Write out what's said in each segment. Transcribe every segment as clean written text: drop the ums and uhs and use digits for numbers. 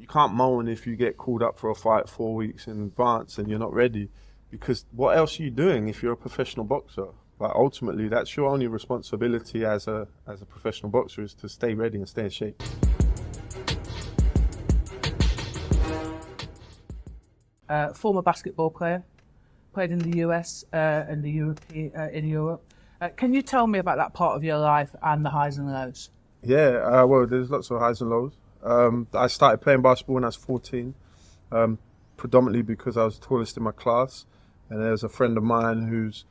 you can't moan if you get called up for a fight 4 weeks in advance and you're not ready, because what else are you doing if you're a professional boxer? Like, ultimately, that's your only responsibility as a professional boxer, is to stay ready and stay in shape. Former basketball player, played in the US and in Europe. Can you tell me about that part of your life and the highs and lows? Yeah, well, there's lots of highs and lows. I started playing basketball when I was 14, predominantly because I was the tallest in my class. And there's a friend of mine whose,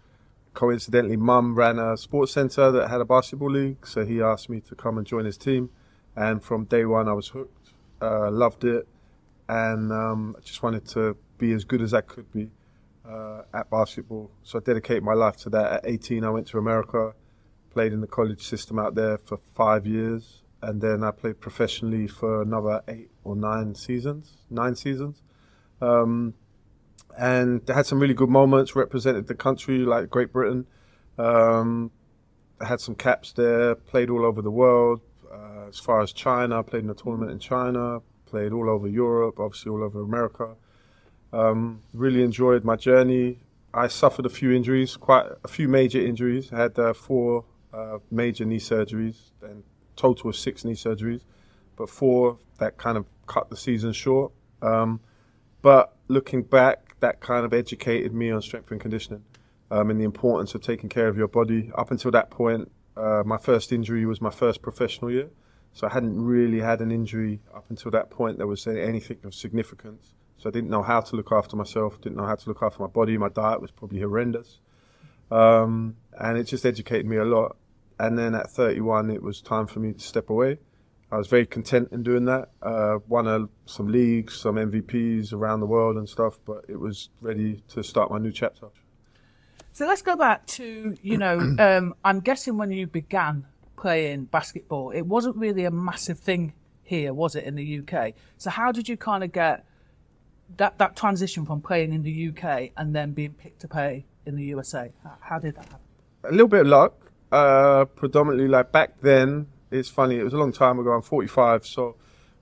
coincidentally, mum ran a sports centre that had a basketball league. So he asked me to come and join his team. And from day one, I was hooked, loved it. And I just wanted to be as good as I could be at basketball. So I dedicated my life to that. At 18, I went to America, played in the college system out there for 5 years. And then I played professionally for another 8 or 9 seasons. And I had some really good moments, represented the country like Great Britain. I had some caps there, played all over the world. As far as China, I played in a tournament in China, played all over Europe, obviously all over America. Really enjoyed my journey. I suffered a few injuries, quite a few major injuries. I had 4 major knee surgeries, and total of 6 knee surgeries, but 4 that kind of cut the season short. But looking back, that kind of educated me on strength and conditioning and the importance of taking care of your body. Up until that point, my first injury was my first professional year. So I hadn't really had an injury up until that point that was anything of significance. So I didn't know how to look after myself, didn't know how to look after my body. My diet was probably horrendous. And it just educated me a lot. And then at 31, it was time for me to step away. I was very content in doing that. Won some leagues, some MVPs around the world and stuff, but it was ready to start my new chapter. So let's go back to, I'm guessing when you began playing basketball, it wasn't really a massive thing here, was it, in the UK? So how did you kind of get that transition from playing in the UK and then being picked to play in the USA? How did that happen? A little bit of luck, predominantly like back then. It's funny, it was a long time ago. I'm 45, so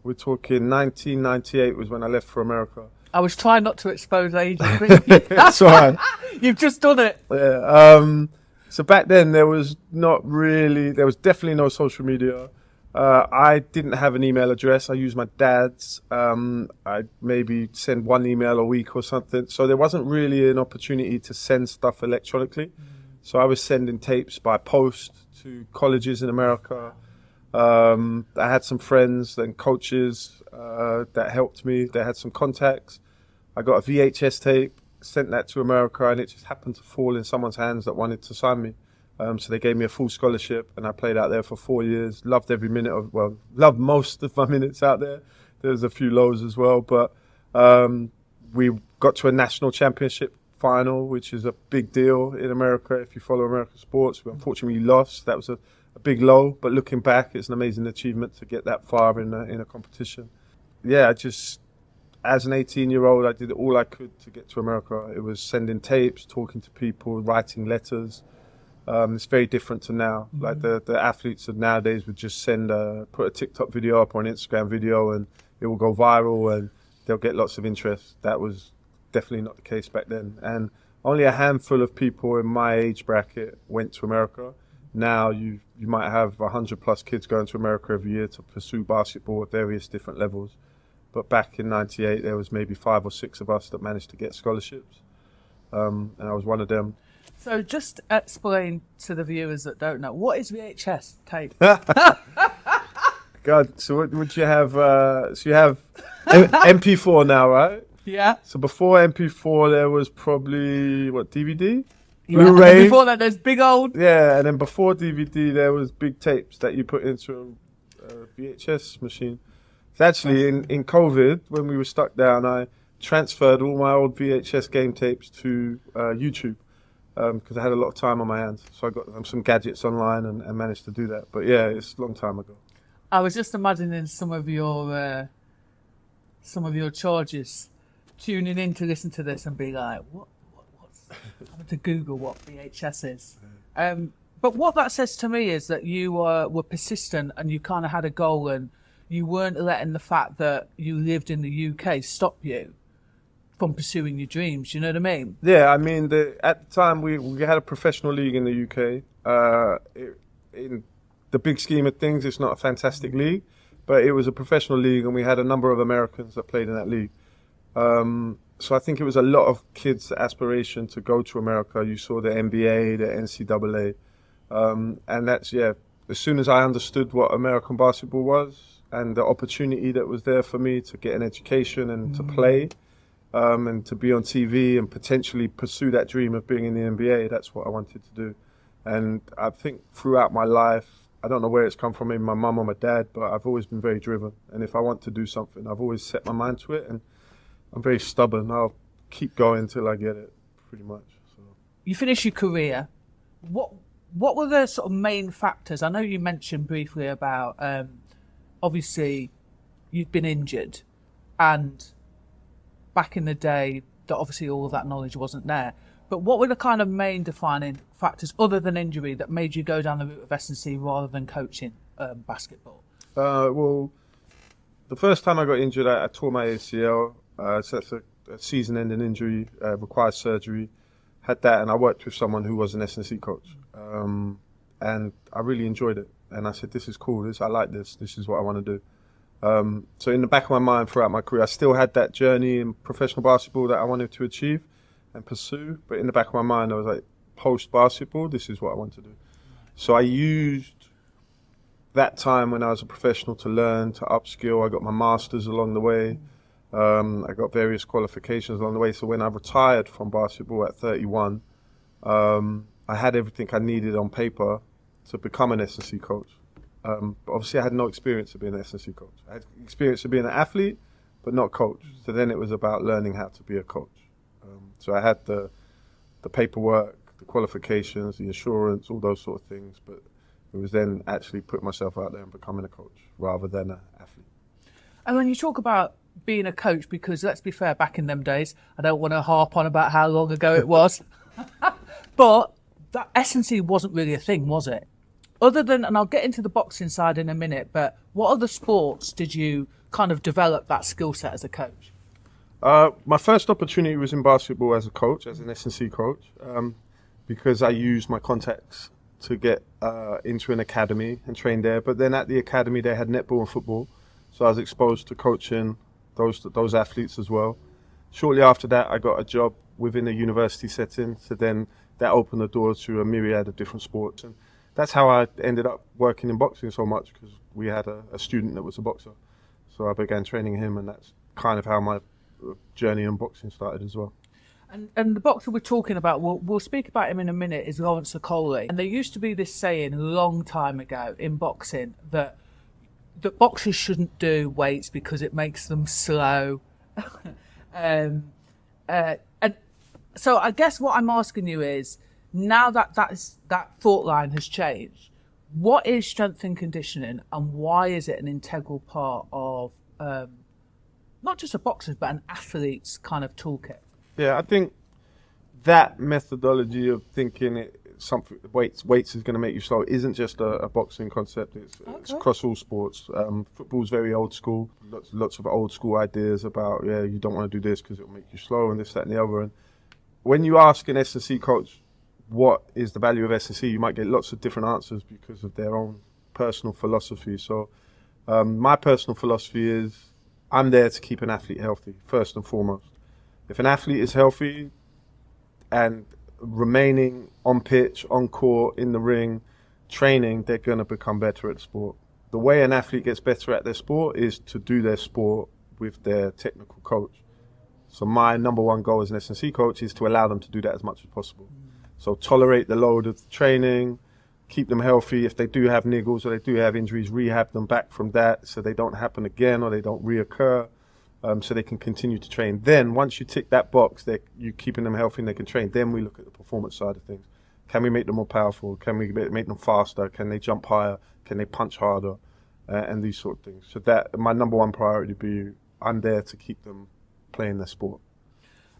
we're talking 1998 was when I left for America. I was trying not to expose age. That's all right. You've just done it. Yeah. So back then there was definitely no social media. I didn't have an email address. I used my dad's. I'd maybe send 1 email a week or something. So there wasn't really an opportunity to send stuff electronically. So I was sending tapes by post to colleges in America. I had some friends and coaches that helped me. They had some contacts. I got a VHS tape, sent that to America, and it just happened to fall in someone's hands that wanted to sign me. So they gave me a full scholarship, and I played out there for 4 years. Loved every minute loved most of my minutes out there. There's a few lows as well, but we got to a national championship final, which is a big deal in America if you follow American sports. We unfortunately lost. That was a big low, but looking back, it's an amazing achievement to get that far in a competition. Yeah, as an 18-year-old, I did all I could to get to America. It was sending tapes, talking to people, writing letters. It's very different to now. Mm-hmm. Like the athletes of nowadays would just put a TikTok video up or an Instagram video, and it will go viral and they'll get lots of interest. That was definitely not the case back then. And only a handful of people in my age bracket went to America. Now you might have 100+ kids going to America every year to pursue basketball at various different levels. But back in '98, there was maybe 5 or 6 of us that managed to get scholarships. And I was one of them. So just explain to the viewers that don't know, what is VHS tape? God, so what would you have? So you have MP4 now, right? Yeah. So before MP4, there was probably, DVD? Yeah. Blu-ray. Before that, there's big old... Yeah, and then before DVD, there was big tapes that you put into a VHS machine. So actually, in COVID, when we were stuck down, I transferred all my old VHS game tapes to YouTube because I had a lot of time on my hands. So I got some gadgets online and managed to do that. But yeah, it's a long time ago. I was just imagining some of your charges tuning in to listen to this and be like, what's having to Google what VHS is. But what that says to me is that you were persistent and you kind of had a goal and you weren't letting the fact that you lived in the UK stop you from pursuing your dreams. You know what I mean? Yeah, I mean, at the time we had a professional league in the UK. In the big scheme of things, it's not a fantastic league, but it was a professional league, and we had a number of Americans that played in that league. So I think it was a lot of kids' aspiration to go to America. You saw the NBA, the NCAA, and that's, yeah, as soon as I understood what American basketball was and the opportunity that was there for me to get an education and to play, and to be on TV and potentially pursue that dream of being in the NBA, that's what I wanted to do. And I think throughout my life, I don't know where it's come from, maybe my mum or my dad, but I've always been very driven. And if I want to do something, I've always set my mind to it, and I'm very stubborn. I'll keep going till I get it, pretty much. So. You finished your career. What were the sort of main factors? I know you mentioned briefly about, obviously, you'd been injured, and back in the day, that obviously all of that knowledge wasn't there. But what were the kind of main defining factors, other than injury, that made you go down the route of S&C rather than coaching basketball? Well, the first time I got injured, I tore my ACL. So that's a season-ending injury, requires surgery. Had that, and I worked with someone who was an S&C coach. And I really enjoyed it. And I said, this is cool. I like this. This is what I want to do. So in the back of my mind throughout my career, I still had that journey in professional basketball that I wanted to achieve and pursue. But in the back of my mind, I was like, post-basketball, this is what I want to do. So I used that time when I was a professional to learn, to upskill. I got my master's along the way. I got various qualifications along the way. So when I retired from basketball at 31, I had everything I needed on paper to become an S&C coach. But obviously I had no experience of being an S&C coach. I had experience of being an athlete, but not coach. So then it was about learning how to be a coach. So I had the paperwork, the qualifications, the insurance, all those sort of things. But it was then actually putting myself out there and becoming a coach rather than an athlete. And when you talk about being a coach, because let's be fair, back in them days, I don't want to harp on about how long ago it was, but that S&C wasn't really a thing, was it? Other than, and I'll get into the boxing side in a minute, but what other sports did you kind of develop that skill set as a coach? My first opportunity was in basketball as a coach, as an S&C coach, because I used my contacts to get into an academy and train there. But then at the academy, they had netball and football, so I was exposed to coaching those athletes as well. Shortly after that, I got a job within a university setting, so then that opened the door to a myriad of different sports. And that's how I ended up working in boxing so much, because we had a student that was a boxer. So I began training him, and that's kind of how my journey in boxing started as well. And the boxer we're talking about, we'll speak about him in a minute, is Lawrence Okolie. And there used to be this saying a long time ago in boxing that boxers shouldn't do weights because it makes them slow. And so I guess what I'm asking you is, now that thought line has changed, what is strength and conditioning, and why is it an integral part of not just a boxer's but an athlete's kind of toolkit? Yeah, I think that methodology of thinking something weights is going to make you slow isn't just a boxing concept. It's across all sports. Football's very old school. Lots of old school ideas about, you don't want to do this because it'll make you slow and this, that, and the other. And when you ask an S&C coach what is the value of S&C, you might get lots of different answers because of their own personal philosophy. So my personal philosophy is I'm there to keep an athlete healthy, first and foremost. If an athlete is healthy and remaining on pitch, on court, in the ring, training, they're going to become better at the sport. The way an athlete gets better at their sport is to do their sport with their technical coach. So my number one goal as an S&C coach is to allow them to do that as much as possible. So tolerate the load of the training, keep them healthy. If they do have niggles or they do have injuries, rehab them back from that so they don't happen again or they don't reoccur, so they can continue to train. Then once you tick that box, you're keeping them healthy and they can train, then we look at the performance side of things. Can we make them more powerful? Can we make them faster? Can they jump higher? Can they punch harder? And these sort of things. So that my number one priority would be I'm there to keep them playing their sport.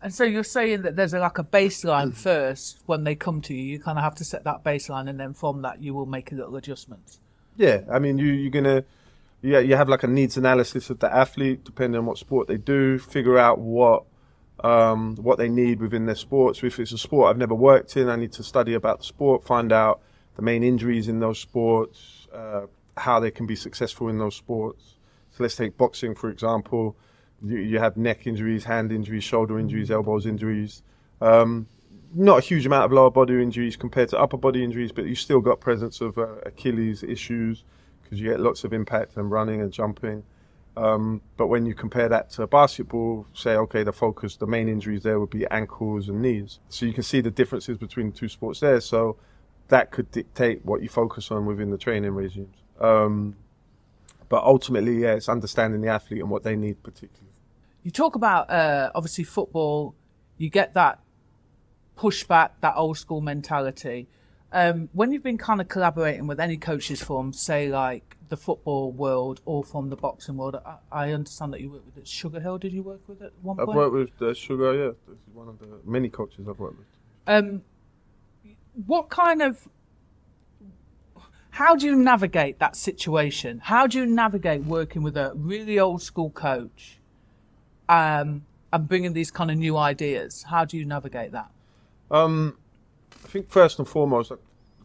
And so you're saying that there's like a baseline first when they come to you. You kind of have to set that baseline, and then from that you will make a little adjustments. Yeah, I mean you're gonna you have like a needs analysis of the athlete, depending on what sport they do, figure out what they need within their sports. If it's a sport I've never worked in, I need to study about the sport, find out the main injuries in those sports, how they can be successful in those sports. So let's take boxing, for example. You have neck injuries, hand injuries, shoulder injuries, elbows injuries. Not a huge amount of lower body injuries compared to upper body injuries, but you still got presence of Achilles issues because you get lots of impact and running and jumping. But when you compare that to basketball, say, okay, the main injuries there would be ankles and knees. So you can see the differences between the two sports there. So that could dictate what you focus on within the training regimes. But ultimately, yeah, it's understanding the athlete and what they need particularly. You talk about, obviously, football, you get that pushback, that old school mentality. When you've been kind of collaborating with any coaches from, say, like the football world or from the boxing world, I understand that you work with Sugar Hill. Did you work with at one point? I've worked with Sugar, yeah. This is one of the many coaches I've worked with. How do you navigate that situation? How do you navigate working with a really old school coach and bringing these kind of new ideas? How do you navigate that? I think first and foremost, like,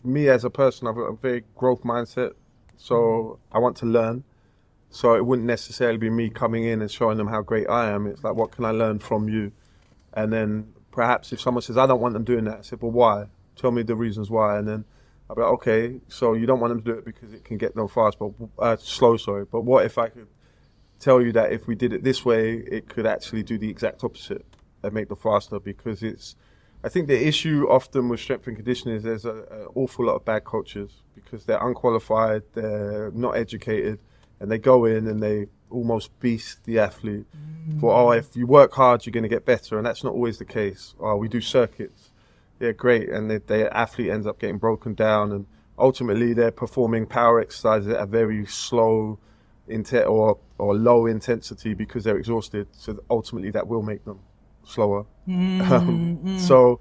me as a person, I've got a very growth mindset. So I want to learn. So it wouldn't necessarily be me coming in and showing them how great I am. It's like, what can I learn from you? And then perhaps if someone says, I don't want them doing that, I say, well, why? Tell me the reasons why. And then I'll be like, okay, so you don't want them to do it because it can get them slow. But what if I could tell you that if we did it this way, it could actually do the exact opposite and make them faster? Because I think the issue often with strength and conditioning is there's an awful lot of bad coaches because they're unqualified, they're not educated, and they go in and they almost beast the athlete for, if you work hard, you're going to get better. And that's not always the case. We do circuits. Yeah, great. And the athlete ends up getting broken down, and ultimately they're performing power exercises at a very slow or low intensity because they're exhausted. So ultimately that will make them slower. So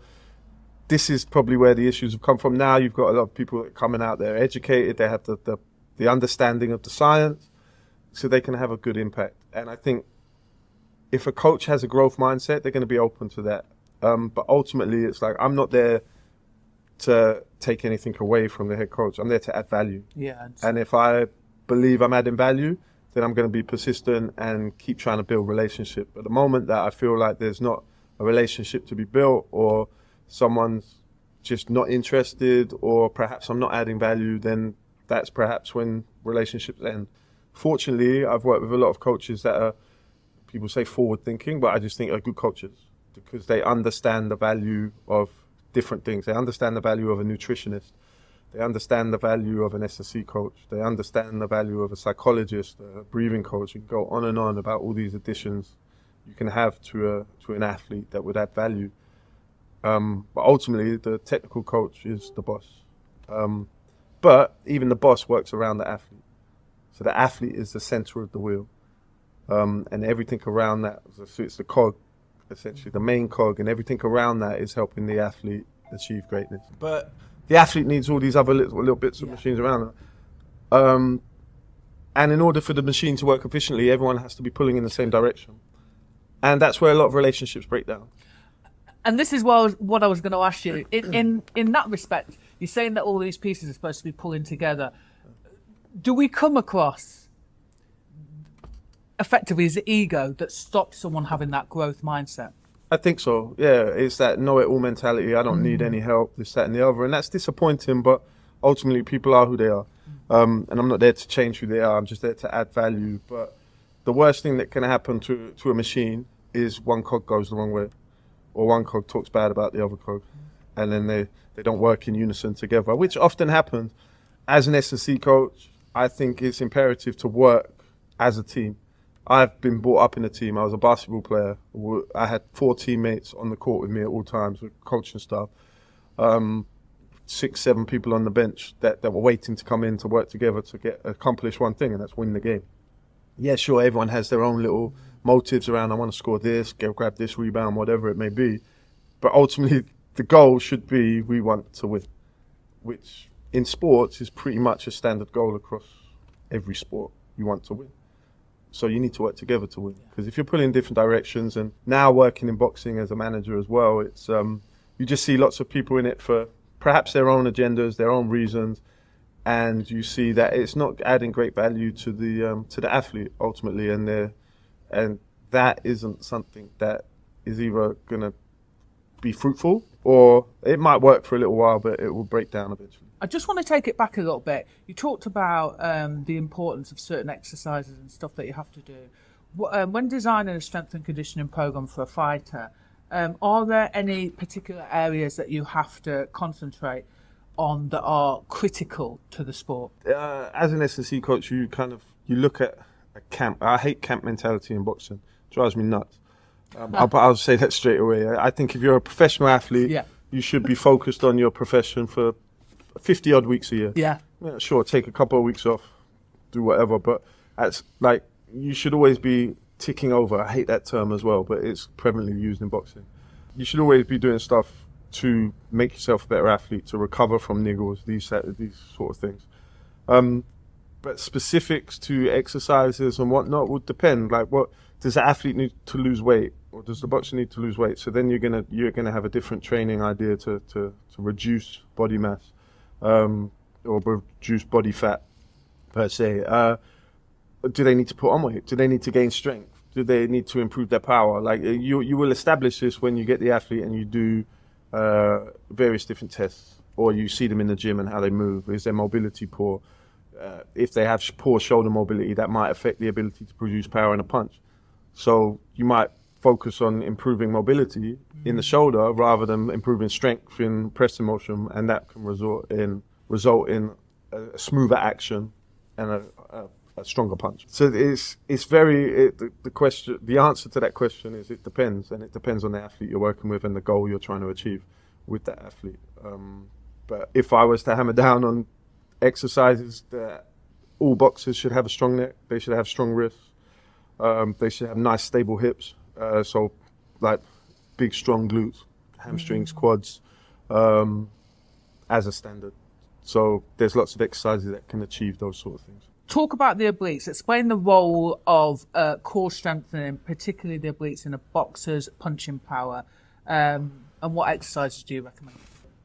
this is probably where the issues have come from. Now you've got a lot of people coming out there educated, they have the understanding of the science, so they can have a good impact. And I think if a coach has a growth mindset, they're going to be open to that. But ultimately it's like, I'm not there to take anything away from the head coach. I'm there to add value. Yeah. And if I believe I'm adding value, then I'm going to be persistent and keep trying to build relationship. At the moment that I feel like there's not a relationship to be built, or someone's just not interested, or perhaps I'm not adding value, then that's perhaps when relationships end. Fortunately, I've worked with a lot of coaches that are, people say forward thinking, but I just think are good coaches because they understand the value of different things. They understand the value of a nutritionist. They understand the value of an SSC coach. They understand the value of a psychologist, a breathing coach. You can go on and on about all these additions you can have to an athlete that would add value. But ultimately, the technical coach is the boss. But even the boss works around the athlete. So the athlete is the center of the wheel. And everything around that, so it's the cog, essentially, the main cog, and everything around that is helping the athlete achieve greatness. But the athlete needs all these other little bits of machines around them. And in order for the machine to work efficiently, everyone has to be pulling in the same direction. And that's where a lot of relationships break down. And this is what I was going to ask you. In that respect, you're saying that all these pieces are supposed to be pulling together. Do we come across effectively as the ego that stops someone having that growth mindset? I think so, yeah. It's that know-it-all mentality. I don't need any help, this, that, and the other. And that's disappointing, but ultimately people are who they are. And I'm not there to change who they are. I'm just there to add value. But the worst thing that can happen to a machine is one cog goes the wrong way, or one cog talks bad about the other cog, and then they don't work in unison together, which often happens. As an S&C coach, I think it's imperative to work as a team. I've been brought up in a team. I was a basketball player. I had 4 teammates on the court with me at all times, with coaching staff. 6, 7 people on the bench that were waiting to come in to work together to accomplish one thing, and that's win the game. Yeah, sure, everyone has their own little motives around, I want to score this, grab this rebound, whatever it may be. But ultimately, the goal should be we want to win, which in sports is pretty much a standard goal across every sport. you want to win. So you need to work together to win. Because if you're pulling in different directions, and now working in boxing as a manager as well, it's you just see lots of people in it for perhaps their own agendas, their own reasons, and you see that it's not adding great value to the athlete ultimately, and that isn't something that is either going to be fruitful, or it might work for a little while, but it will break down eventually. I just want to take it back a little bit. You talked about the importance of certain exercises and stuff that you have to do. When designing a strength and conditioning program for a fighter, are there any particular areas that you have to concentrate on that are critical to the sport? As an S&C coach, you look at a camp. I hate camp mentality in boxing. It drives me nuts. I'll say that straight away. I think if you're a professional athlete, you should be focused on your profession for 50 odd weeks a year. Yeah, sure, take a couple of weeks off, do whatever, but that's like, you should always be ticking over. I hate that term as well, but it's prevalently used in boxing. You should always be doing stuff to make yourself a better athlete, to recover from niggles, these sort of things. But specifics to exercises and whatnot would depend. Like, what does the athlete need to lose weight, or does the boxer need to lose weight? So then you're gonna have a different training idea to reduce body mass, or reduce body fat per se. Do they need to put on weight? Do they need to gain strength? Do they need to improve their power? Like, you will establish this when you get the athlete and you do various different tests, or you see them in the gym and how they move. Is their mobility poor? If they have poor shoulder mobility, that might affect the ability to produce power in a punch. So you might focus on improving mobility in the shoulder rather than improving strength in pressing motion, and that can result in a smoother action and a stronger punch. So it's very the answer to that question is it depends, and it depends on the athlete you're working with and the goal you're trying to achieve with that athlete. But if I was to hammer down on exercises, that all boxers should have a strong neck, they should have strong wrists, they should have nice stable hips, so like big strong glutes, hamstrings, quads, as a standard. So there's lots of exercises that can achieve those sort of things. Talk about the obliques. Explain the role of core strengthening, particularly the obliques in a boxer's punching power, and what exercises do you recommend?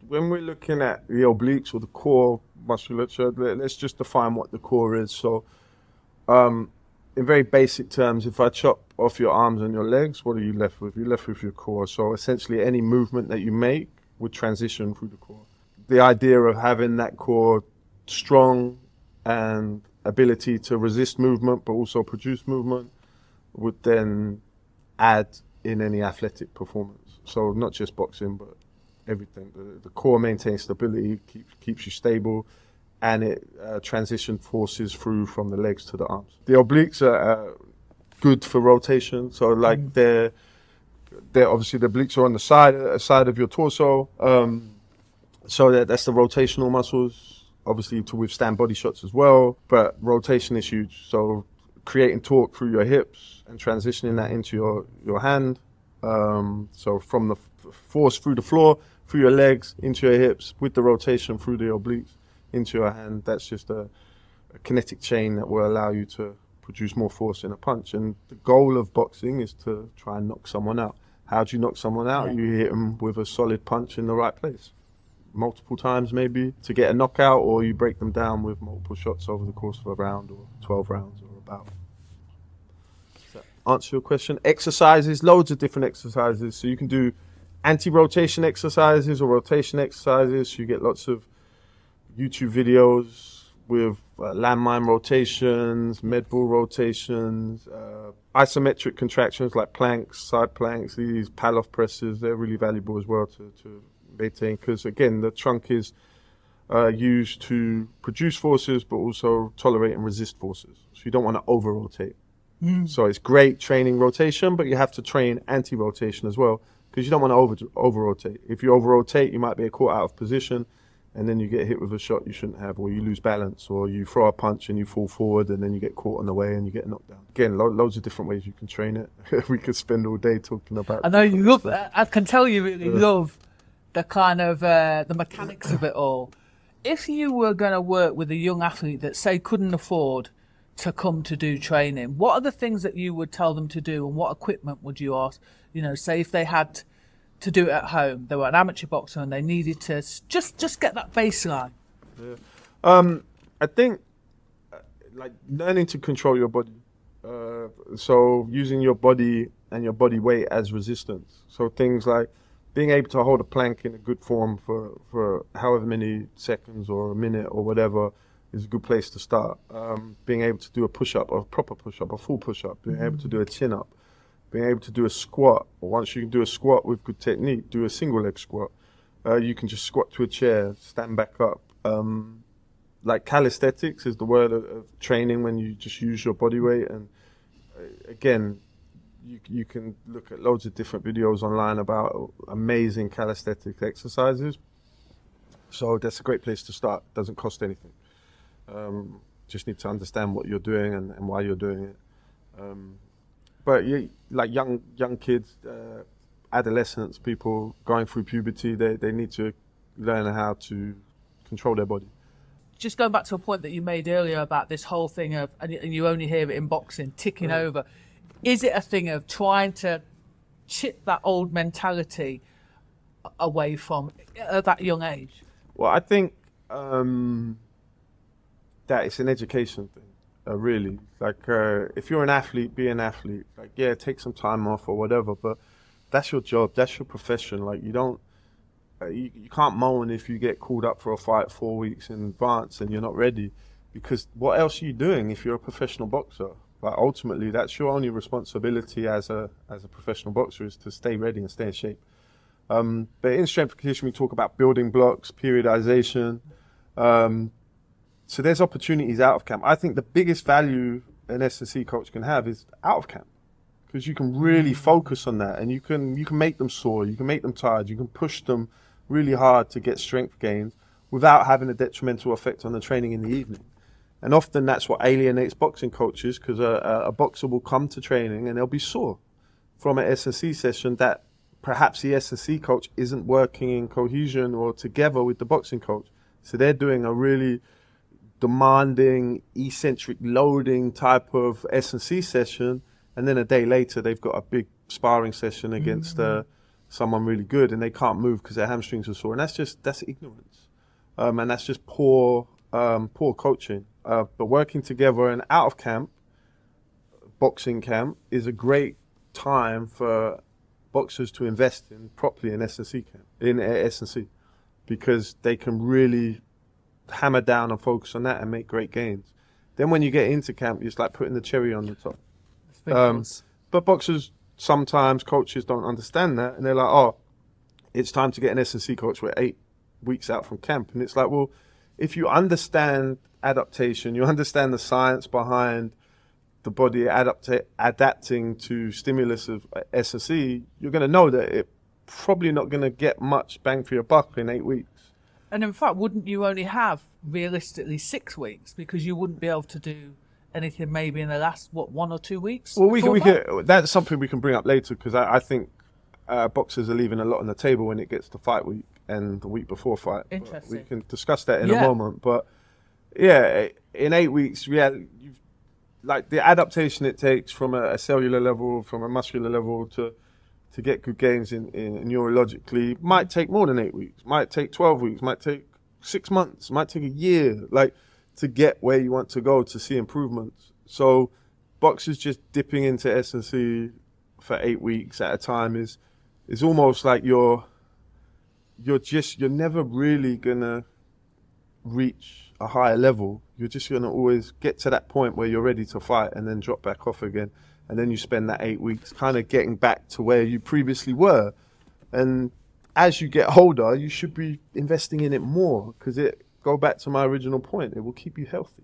When we're looking at the obliques or the core musculature, let's just define what the core is. So in very basic terms, if I chop off your arms and your legs, what are you left with? You're left with your core. So essentially any movement that you make would transition through the core. The idea of having that core strong and ability to resist movement but also produce movement would then add in any athletic performance. So not just boxing, but everything. The core maintains stability, keeps you stable, and it transition forces through from the legs to the arms. The obliques are good for rotation. So like they're obviously, the obliques are on the side of your torso. So that's the rotational muscles, obviously to withstand body shots as well. But rotation is huge. So creating torque through your hips and transitioning that into your hand. So from the force through the floor, through your legs, into your hips, with the rotation through the obliques into your hand, that's just a kinetic chain that will allow you to produce more force in a punch. And the goal of boxing is to try and knock someone out. How do you knock someone out? You hit them with a solid punch in the right place, multiple times maybe, to get a knockout, or you break them down with multiple shots over the course of a round or 12 rounds or about. Does that answer your question? Exercises, loads of different exercises. So you can do anti-rotation exercises or rotation exercises. You get lots of YouTube videos with landmine rotations, med ball rotations, isometric contractions like planks, side planks, these Pallof presses. They're really valuable as well to maintain, because again, the trunk is used to produce forces but also tolerate and resist forces. So you don't want to over-rotate. So it's great training rotation, but you have to train anti-rotation as well, because you don't want to over-rotate. If you over-rotate, you might be caught out of position, and then you get hit with a shot you shouldn't have, or you lose balance, or you throw a punch and you fall forward and then you get caught on the way and you get knocked down. Again, loads of different ways you can train it. We could spend all day talking about I know you love that. I can tell you really love the kind of the mechanics of it all. If you were going to work with a young athlete that, say, couldn't afford to come to do training, what are the things that you would tell them to do, and what equipment would you ask? You know, say if they had to do it at home, they were an amateur boxer and they needed to just get that baseline. I think like learning to control your body. So using your body and your body weight as resistance. So things like being able to hold a plank in a good form for however many seconds or a minute or whatever is a good place to start. Being able to do a push-up, a proper push-up, a full push-up, being able to do a chin-up, being able to do a squat. Or once you can do a squat with good technique, do a single leg squat. You can just squat to a chair, stand back up. Like calisthenics is the word of training when you just use your body weight. And again, you can look at loads of different videos online about amazing calisthenic exercises. So that's a great place to start. Doesn't cost anything. Just need to understand what you're doing and why you're doing it. But like young kids, adolescents, people going through puberty, they need to learn how to control their body. Just going back to a point that you made earlier about this whole thing of, and you only hear it in boxing, ticking over. Is it a thing of trying to chip that old mentality away from at that young age? Well, I think that it's an education thing, really. Like, if you're an athlete, be an athlete. Like, yeah, take some time off or whatever, but that's your job, that's your profession. Like, you don't, you can't moan if you get called up for a fight 4 weeks in advance and you're not ready, because what else are you doing if you're a professional boxer? Like, ultimately, that's your only responsibility as a professional boxer, is to stay ready and stay in shape. But in strength and conditioning, we talk about building blocks, periodization. So there's opportunities out of camp. I think the biggest value an S&C coach can have is out of camp, because you can really focus on that, and you can make them sore, you can make them tired, you can push them really hard to get strength gains without having a detrimental effect on the training in the evening. And often that's what alienates boxing coaches, because a boxer will come to training and they'll be sore from an S&C session that perhaps the S&C coach isn't working in cohesion or together with the boxing coach. So they're doing a really demanding, eccentric, loading type of S&C session, and then a day later they've got a big sparring session against someone really good, and they can't move because their hamstrings are sore. And that's ignorance, and that's just poor coaching. But working together and out of camp, boxing camp, is a great time for boxers to invest in properly in S&C camp, in S&C, because they can really hammer down and focus on that and make great gains. Then when you get into camp, it's like putting the cherry on the top. But boxers, sometimes coaches don't understand that, and they're like, oh, it's time to get an S&C coach. We're 8 weeks out from camp. And it's like, well, if you understand adaptation, you understand the science behind the body adapting to stimulus of S&C, you're going to know that it's probably not going to get much bang for your buck in 8 weeks. And in fact, wouldn't you only have realistically 6 weeks, because you wouldn't be able to do anything maybe in the last 1 or 2 weeks? Well, we can that's something we can bring up later, because I think boxers are leaving a lot on the table when it gets to fight week and the week before fight. Interesting. We can discuss that in a moment. But yeah, in 8 weeks, like the adaptation it takes from a cellular level, from a muscular level to get good gains in neurologically might take more than 8 weeks, might take 12 weeks, might take 6 months, might take a year, like, to get where you want to go to see improvements. So boxers just dipping into S&C for 8 weeks at a time is almost like you're never really gonna reach a higher level. You're just gonna always get to that point where you're ready to fight and then drop back off again. And then you spend that 8 weeks kind of getting back to where you previously were. And as you get older, you should be investing in it more, because go back to my original point, it will keep you healthy.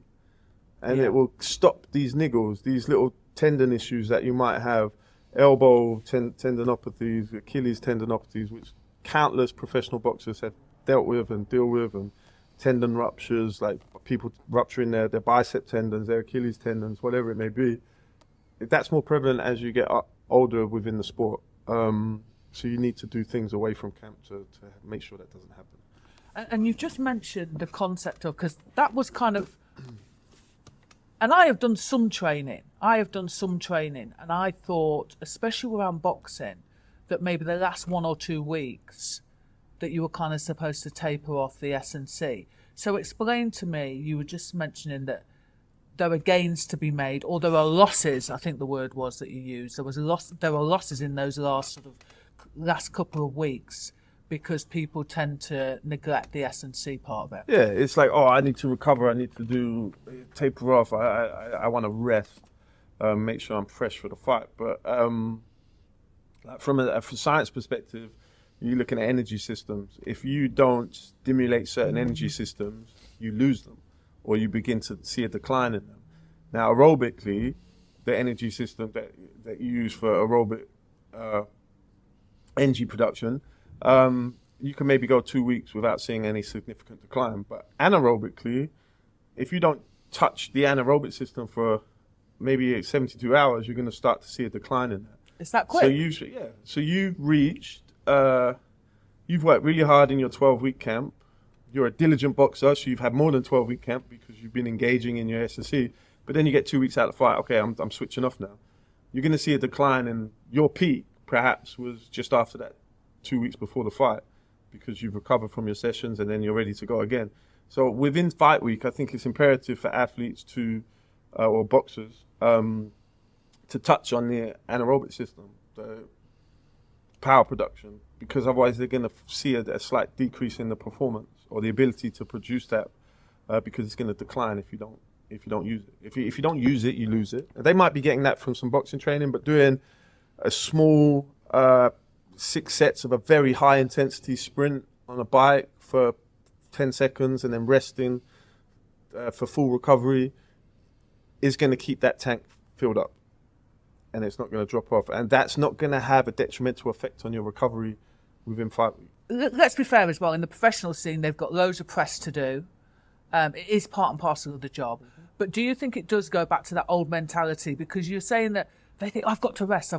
And it will stop these niggles, these little tendon issues that you might have, elbow tendinopathies, Achilles tendinopathies, which countless professional boxers have dealt with and deal with, and tendon ruptures, like people rupturing their bicep tendons, their Achilles tendons, whatever it may be. That's more prevalent as you get older within the sport. So you need to do things away from camp to make sure that doesn't happen. And you've just mentioned the concept of, because that was kind of And I have done some training. And I thought, especially around boxing, that maybe the last 1 or 2 weeks that you were kind of supposed to taper off the S&C. So explain to me, you were just mentioning that there are gains to be made, or there are losses, I think the word was that you used. There are losses in those last couple of weeks because people tend to neglect the S&C part of it. Yeah, it's like, oh, I need to recover, I need to taper off, I want to rest, make sure I'm fresh for the fight. But like from a science perspective, you're looking at energy systems. If you don't stimulate certain energy systems, you lose them, or you begin to see a decline in them. Now, aerobically, the energy system that you use for aerobic energy production, you can maybe go 2 weeks without seeing any significant decline. But anaerobically, if you don't touch the anaerobic system for maybe 72 hours, you're going to start to see a decline in that. Is that quick? So you've reached, you've worked really hard in your 12-week camp. You're a diligent boxer, so you've had more than 12-week camp because you've been engaging in your S&C. But then you get 2 weeks out of the fight. Okay, I'm switching off now. You're going to see a decline, and your peak perhaps was just after that 2 weeks before the fight because you've recovered from your sessions and then you're ready to go again. So within fight week, I think it's imperative for athletes or boxers, to touch on the anaerobic system, the power production, because otherwise they're going to see a slight decrease in the performance or the ability to produce that, because it's going to decline if you don't use it. If you don't use it, you lose it. And they might be getting that from some boxing training, but doing a small 6 sets of a very high intensity sprint on a bike for 10 seconds and then resting for full recovery is going to keep that tank filled up, and it's not going to drop off, and that's not going to have a detrimental effect on your recovery within 5 weeks. Let's be fair as well. In the professional scene, they've got loads of press to do. It is part and parcel of the job. But do you think it does go back to that old mentality? Because you're saying that they think, I've got to rest.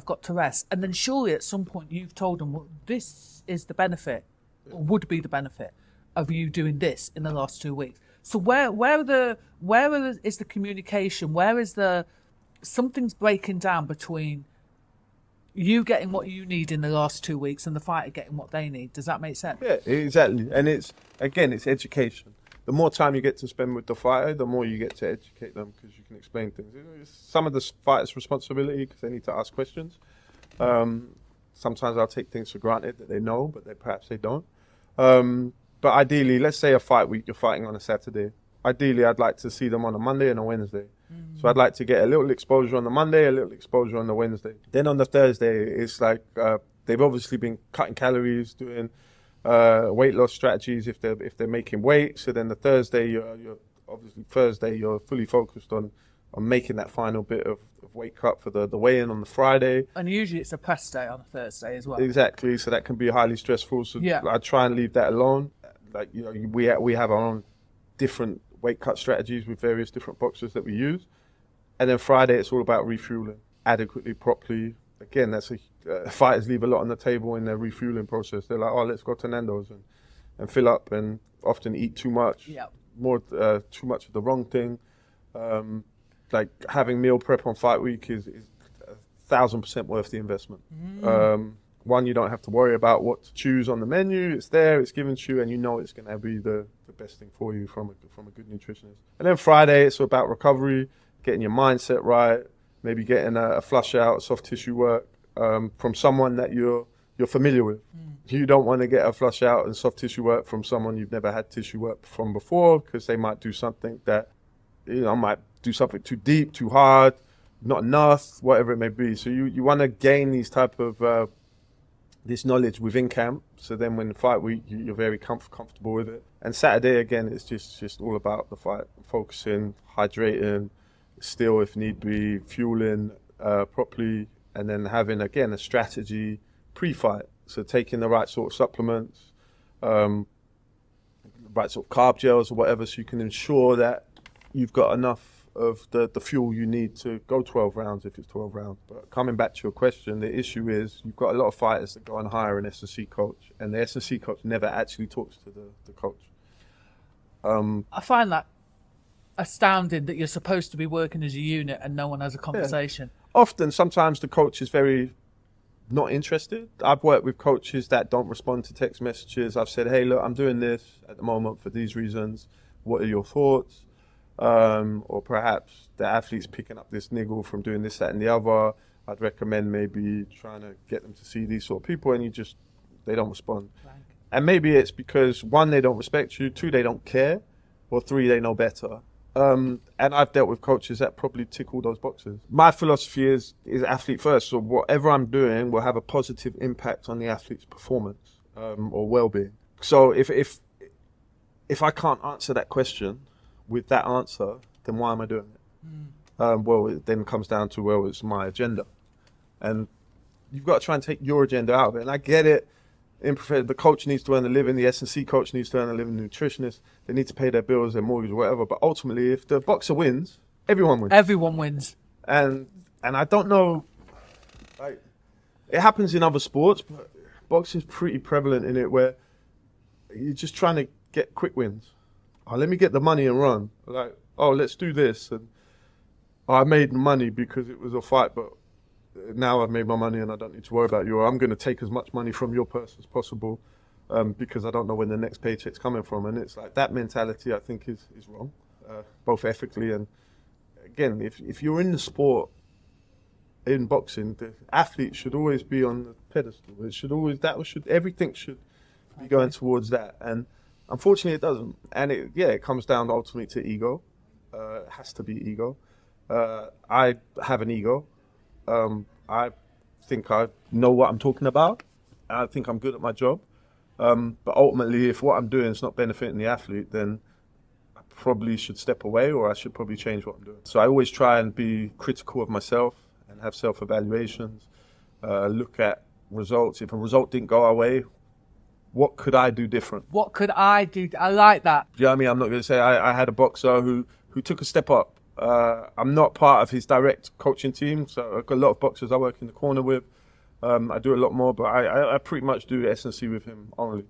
And then surely at some point you've told them, well, this is the benefit, or would be the benefit of you doing this in the last 2 weeks. So is the communication? Where is something's breaking down between you getting what you need in the last 2 weeks and the fighter getting what they need? Does that make sense? Yeah, exactly. And it's education. The more time you get to spend with the fighter, the more you get to educate them because you can explain things. It's some of the fighter's responsibility because they need to ask questions. Sometimes I'll take things for granted that they know, but perhaps they don't. But ideally, let's say a fight week, you're fighting on a Saturday. Ideally, I'd like to see them on a Monday and a Wednesday. So I'd like to get a little exposure on the Monday, a little exposure on the Wednesday. Then on the Thursday, it's like they've obviously been cutting calories, doing weight loss strategies if they're making weight. So then the Thursday, you're fully focused on making that final bit of weight cut for the weigh-in on the Friday. And usually it's a press day on a Thursday as well. Exactly. So that can be highly stressful. So yeah. I try and leave that alone. Like, you know, we have our own different weight cut strategies with various different boxers that we use. And then Friday, it's all about refueling adequately, properly. Again, that's fighters leave a lot on the table in their refueling process. They're like, oh, let's go to Nando's and fill up, and often eat too much, too much of the wrong thing. Like having meal prep on fight week is 1,000% worth the investment. One, you don't have to worry about what to choose on the menu. It's there, it's given to you, and you know it's going to be the best thing for you from a good nutritionist. And then Friday, it's about recovery, getting your mindset right, maybe getting a flush out, soft tissue work from someone that you're familiar with. You don't want to get a flush out and soft tissue work from someone you've never had tissue work from before, because they might do something that, might do something too deep, too hard, not enough, whatever it may be. So you want to gain these type of this knowledge within camp. So then when the fight week, you're very comfortable with it. And Saturday, again, it's just all about the fight, focusing, hydrating, still if need be, fueling properly, and then having, again, a strategy pre-fight. So taking the right sort of supplements, right sort of carb gels or whatever, so you can ensure that you've got enough of the fuel you need to go 12 rounds if it's 12 rounds. But coming back to your question, the issue is you've got a lot of fighters that go and hire an S&C coach, and the S&C coach never actually talks to the coach. I find that astounding that you're supposed to be working as a unit and no one has a conversation. Often, sometimes the coach is very not interested. I've worked with coaches that don't respond to text messages. I've said, hey, look, I'm doing this at the moment for these reasons. What are your thoughts? Or perhaps the athlete's picking up this niggle from doing this, that, and the other. I'd recommend maybe trying to get them to see these sort of people, and they don't respond. Blank. And maybe it's because, 1, they don't respect you, 2, they don't care, or 3, they know better. And I've dealt with coaches that probably tick all those boxes. My philosophy is athlete first, so whatever I'm doing will have a positive impact on the athlete's performance or well-being. So if I can't answer that question with that answer, then why am I doing it? Well, it then comes down to, well, it's my agenda. And you've got to try and take your agenda out of it. And I get it. The coach needs to earn a living. The S&C coach needs to earn a living. The nutritionist, they need to pay their bills, their mortgage, whatever. But ultimately, if the boxer wins, everyone wins. Everyone wins. And I don't know, like, it happens in other sports, but boxing's pretty prevalent in it, where you're just trying to get quick wins. Oh, let me get the money and run. Like, oh, let's do this. And I made money because it was a fight, but now I've made my money and I don't need to worry about you. Or I'm going to take as much money from your purse as possible because I don't know when the next paycheck's coming from. And it's like that mentality, I think, is wrong, both ethically and, again, if you're in the sport, in boxing, the athlete should always be on the pedestal. Everything should be going towards that. And unfortunately, it doesn't. And it comes down ultimately to ego. It has to be ego. I have an ego. I think I know what I'm talking about. I think I'm good at my job. But ultimately, if what I'm doing is not benefiting the athlete, then I probably should step away, or I should probably change what I'm doing. So I always try and be critical of myself and have self-evaluations, look at results. If a result didn't go our way, what could I do different? What could I do? I like that. Do you know what I mean? I'm not going to say I had a boxer who took a step up. I'm not part of his direct coaching team, so I've got a lot of boxers I work in the corner with. I do a lot more, but I pretty much do S&C with him only.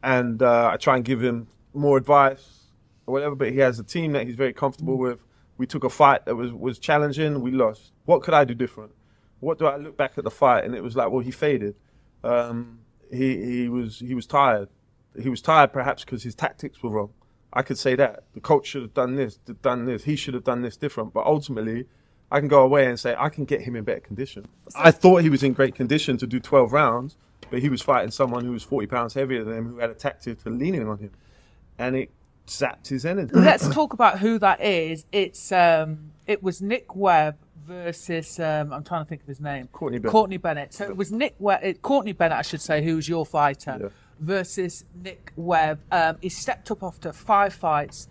And I try and give him more advice or whatever, but he has a team that he's very comfortable with. We took a fight that was challenging, we lost. What could I do different? What do I look back at the fight? And it was like, well, he faded. He was tired. He was tired perhaps because his tactics were wrong. I could say that. The coach should have done this. He should have done this different. But ultimately, I can go away and say, I can get him in better condition. I thought he was in great condition to do 12 rounds, but he was fighting someone who was 40 pounds heavier than him, who had a tactic to leaning on him. And it zapped his energy. Let's talk about who that is. It was Nick Webb versus, I'm trying to think of his name. Courtney Bennett. So it was Courtney Bennett, I should say, who was your fighter, versus Nick Webb. He stepped up after 5 fights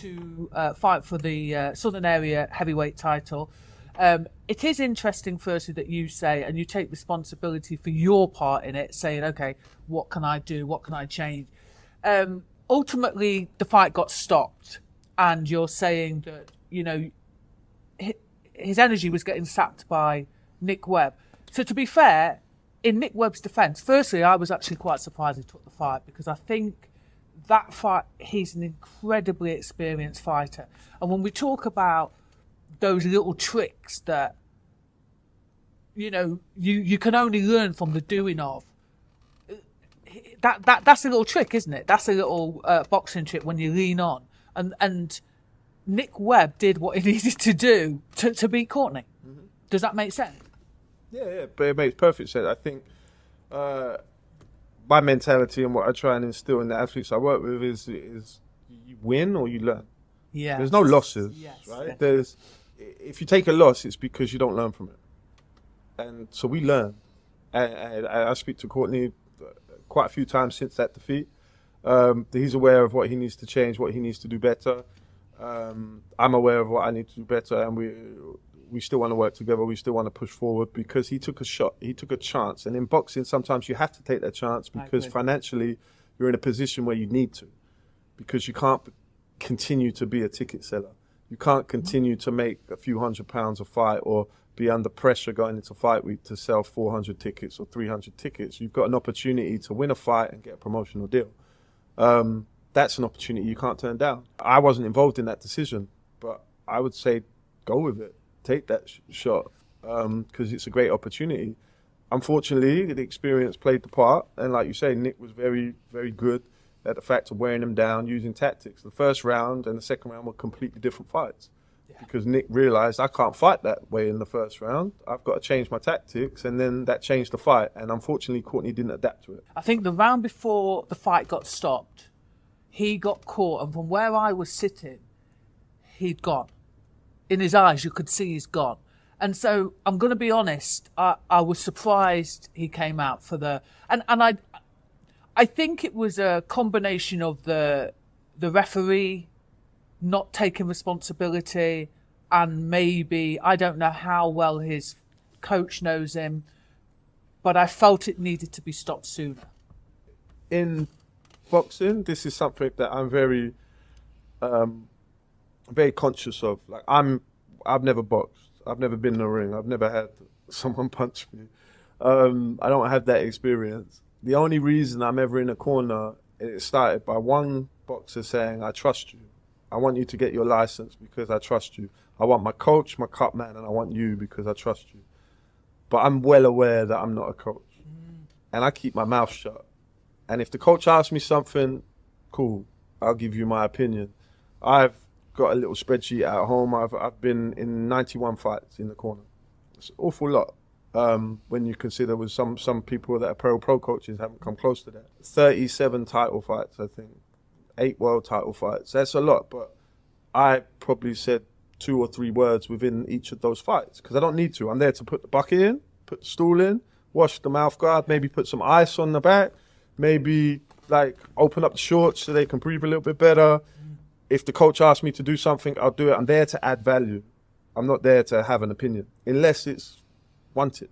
to fight for the Southern Area heavyweight title. It is interesting, firstly, that you say, and you take responsibility for your part in it, saying, okay, what can I do? What can I change? Ultimately, the fight got stopped, and you're saying that, you know, his energy was getting sapped by Nick Webb. So to be fair, in Nick Webb's defence, firstly, I was actually quite surprised he took the fight, because I think that fight, he's an incredibly experienced fighter. And when we talk about those little tricks that, you know, you can only learn from the doing of, that's a little trick, isn't it? That's a little boxing trick when you lean on. And Nick Webb did what he needed to do to beat Courtney. Mm-hmm. Does that make sense? Yeah, but it makes perfect sense. I think my mentality and what I try and instill in the athletes I work with is you win or you learn. Yeah. There's no losses, right? Yeah. If you take a loss, it's because you don't learn from it. And so we learn. And I speak to Courtney quite a few times since that defeat. He's aware of what he needs to change, what he needs to do better. I'm aware of what I need to do better, and we still want to work together. We still want to push forward, because he took a shot, he took a chance. And in boxing, sometimes you have to take that chance, because financially you're in a position where you need to, because you can't continue to be a ticket seller. You can't continue to make a few £100 a fight, or be under pressure going into fight week to sell 400 tickets or 300 tickets. You've got an opportunity to win a fight and get a promotional deal. that's an opportunity you can't turn down. I wasn't involved in that decision, but I would say go with it. Take that shot, because it's a great opportunity. Unfortunately, the experience played the part, and like you say, Nick was very, very good at the fact of wearing him down, using tactics. The first round and the second round were completely different fights, because Nick realised I can't fight that way in the first round. I've got to change my tactics, and then that changed the fight. And unfortunately, Courtney didn't adapt to it. I think the round before the fight got stopped, he got caught, and from where I was sitting, he'd gone. In his eyes, you could see he's gone. And so I'm going to be honest, I was surprised he came out for the... And I think it was a combination of the referee not taking responsibility, and maybe, I don't know how well his coach knows him, but I felt it needed to be stopped sooner. In boxing, this is something that I'm very, very conscious of. Like I've never boxed. I've never been in a ring. I've never had someone punch me. I don't have that experience. The only reason I'm ever in a corner, it started by one boxer saying, "I trust you. I want you to get your license because I trust you. I want my coach, my cut man, and I want you because I trust you." But I'm well aware that I'm not a coach, and I keep my mouth shut. And if the coach asks me something, cool, I'll give you my opinion. I've got a little spreadsheet at home. I've been in 91 fights in the corner. It's an awful lot. When you consider with some people that are pro coaches haven't come close to that. 37 title fights, I think. 8 world title fights. That's a lot, but I probably said 2 or 3 words within each of those fights because I don't need to. I'm there to put the bucket in, put the stool in, wash the mouth guard, maybe put some ice on the back, maybe like open up the shorts so they can breathe a little bit better. If the coach asks me to do something, I'll do it. I'm there to add value. I'm not there to have an opinion unless it's wanted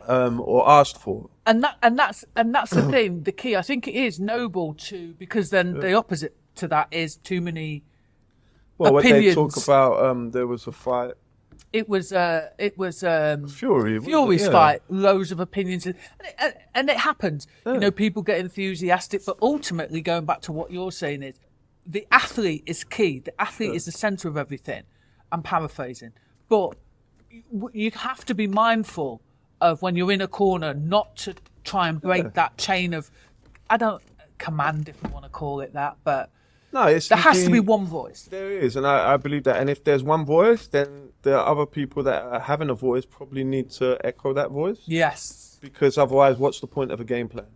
or asked for. And that's the thing, the key. I think it is noble to, because then the opposite to that is too many opinions. When they talk about, there was a fight. It was Fury's fight. Loads of opinions, and it happens. Yeah. You know, people get enthusiastic, but ultimately, going back to what you're saying, is the athlete is key. The athlete is the centre of everything. I'm paraphrasing, but you have to be mindful of when you're in a corner not to try and break that chain of, I don't command if you want to call it that, but no, there has to be one voice. There is, and I believe that. And if there's one voice, then there are other people that are having a voice probably need to echo that voice. Yes. Because otherwise, what's the point of a game plan?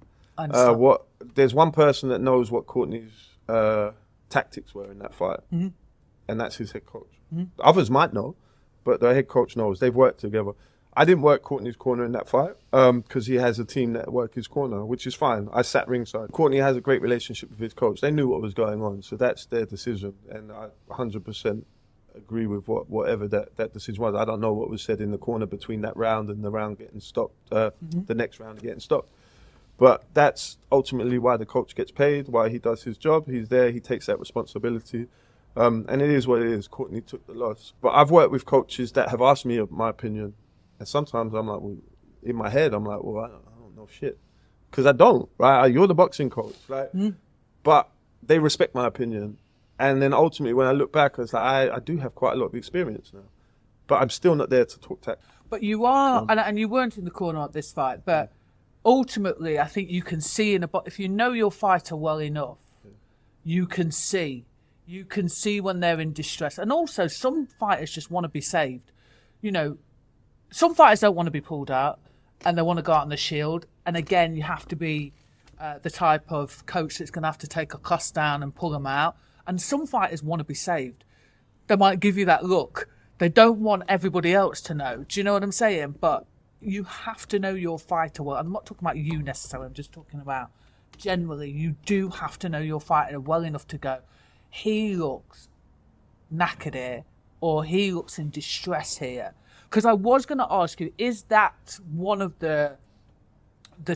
There's one person that knows what Courtney's tactics were in that fight, and that's his head coach. Others might know, but the head coach knows. They've worked together. I didn't work Courtney's corner in that fight because he has a team that work his corner, which is fine. I sat ringside. Courtney has a great relationship with his coach. They knew what was going on, so that's their decision. And I 100% agree with whatever that decision was. I don't know what was said in the corner between that round and the round getting stopped, the next round getting stopped. But that's ultimately why the coach gets paid, why he does his job. He's there, he takes that responsibility. And it is what it is. Courtney took the loss. But I've worked with coaches that have asked me my opinion. And sometimes I'm like, well, in my head, I'm like, well, I don't know shit. Because I don't, right? You're the boxing coach, right? But they respect my opinion. And then ultimately, when I look back, it's like, I do have quite a lot of experience now. But I'm still not there to talk tactics. But you are, and you weren't in the corner at this fight, but ultimately, I think you can see if you know your fighter well enough, you can see when they're in distress. And also, some fighters just want to be saved. You know, some fighters don't want to be pulled out and they want to go out on the shield. And again, you have to be the type of coach that's going to have to take a cuss down and pull them out. And some fighters want to be saved. They might give you that look. They don't want everybody else to know. Do you know what I'm saying? But you have to know your fighter well. I'm not talking about you necessarily. I'm just talking about generally. You do have to know your fighter well enough to go, he looks knackered here, or he looks in distress here. Because I was going to ask you, is that one of the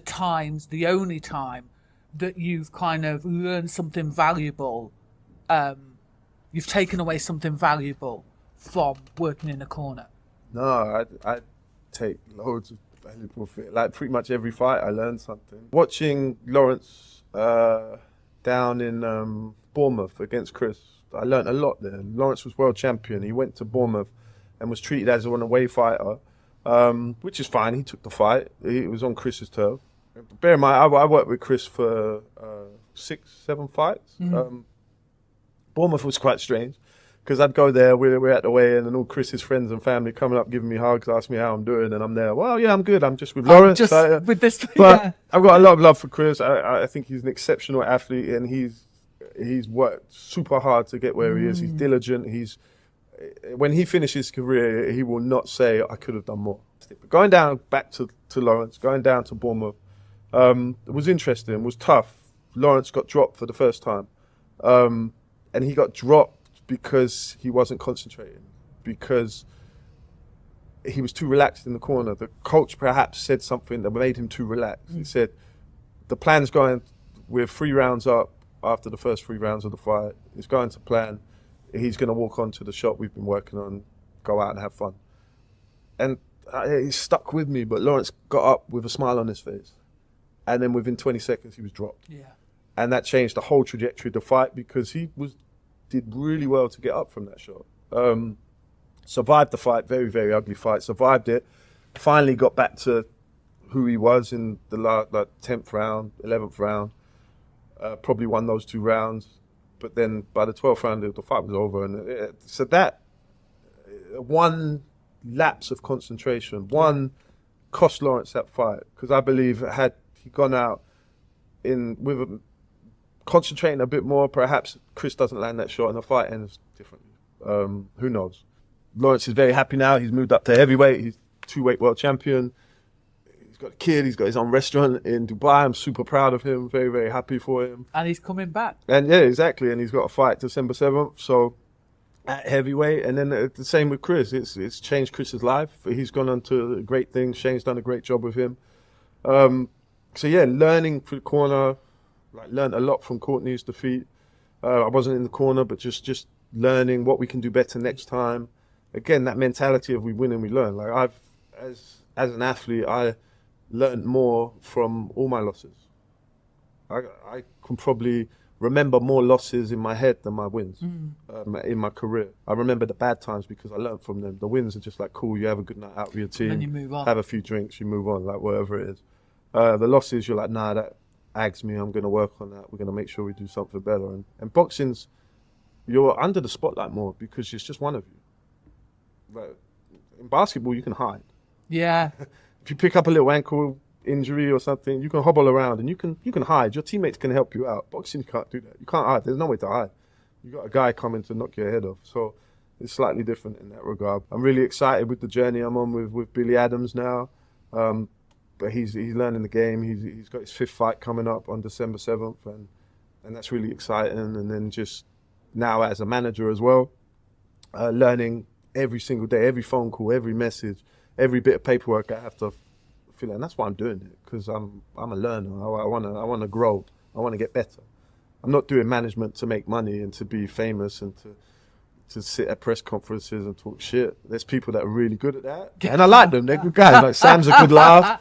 times, the only time, that you've kind of learned something valuable? You've taken away something valuable from working in a corner? No, I take loads of valuable things. Like pretty much every fight, I learned something. Watching Lawrence Dan down in Bournemouth against Chris. I learnt a lot there. Lawrence was world champion. He went to Bournemouth and was treated as an away fighter, which is fine. He took the fight. It was on Chris's turf. Bear in mind, I worked with Chris for 6-7 fights. Bournemouth was quite strange because I'd go there, we're at the weigh-in, and all Chris's friends and family coming up, giving me hugs, asking me how I'm doing, and I'm there. Well, yeah, I'm good. I'm just with Lawrence. With this, but I've got a lot of love for Chris. I think he's an exceptional athlete, and he's worked super hard to get where he is. He's diligent. When he finishes his career, he will not say, I could have done more. But going down back to Lawrence, going down to Bournemouth, it was interesting, it was tough. Lawrence got dropped for the first time. And he got dropped because he wasn't concentrating, because he was too relaxed in the corner. The coach perhaps said something that made him too relaxed. He said, the plan's going, we're 3 rounds up after the first 3 rounds of the fight. It's going to plan. He's going to walk on to the shot we've been working on, go out and have fun. And he stuck with me, but Lawrence got up with a smile on his face. And then within 20 seconds, he was dropped. Yeah. And that changed the whole trajectory of the fight because he did really well to get up from that shot. Survived the fight, very, very ugly fight, survived it. Finally got back to who he was in the 10th round, 11th round. Probably won those 2 rounds. But then by the 12th round, the fight was over. And so that one lapse of concentration, one cost Lawrence that fight. Because I believe had he gone out with concentrating a bit more, perhaps Chris doesn't land that shot and the fight ends differently. Who knows? Lawrence is very happy now. He's moved up to heavyweight. He's 2-weight world champion. He's got a kid. He's got his own restaurant in Dubai. I'm super proud of him. Very, very happy for him. And he's coming back. And yeah, exactly. And he's got a fight December 7th. So at heavyweight. And then the same with Chris. It's changed Chris's life. He's gone on to great things. Shane's done a great job with him. So yeah, learning through the corner. Learned a lot from Courtney's defeat. I wasn't in the corner, but just learning what we can do better next time. Again, that mentality of we win and we learn. As an athlete, I learned more from all my losses. I can probably remember more losses in my head than my wins in my career. I remember the bad times because I learned from them. The wins are just cool, you have a good night out with your team. And then you move on. Have a few drinks, you move on, whatever it is. The losses, you're nah, that ags me, I'm going to work on that. We're going to make sure we do something better. And boxing's, you're under the spotlight more because it's just one of you. In basketball, you can hide. Yeah. If you pick up a little ankle injury or something, you can hobble around and you can hide. Your teammates can help you out. Boxing, you can't do that. You can't hide. There's no way to hide. You got a guy coming to knock your head off. So it's slightly different in that regard. I'm really excited with the journey I'm on with Billy Adams now. But he's learning the game. He's got his 5th fight coming up on December 7th, and that's really exciting. And then just now as a manager as well, learning every single day, every phone call, every message, every bit of paperwork I have to fill in. And that's why I'm doing it, because I'm a learner. I want to grow. I want to get better. I'm not doing management to make money and to be famous and to sit at press conferences and talk shit. There's people that are really good at that. And I like them. They're good guys. Sam's a good laugh.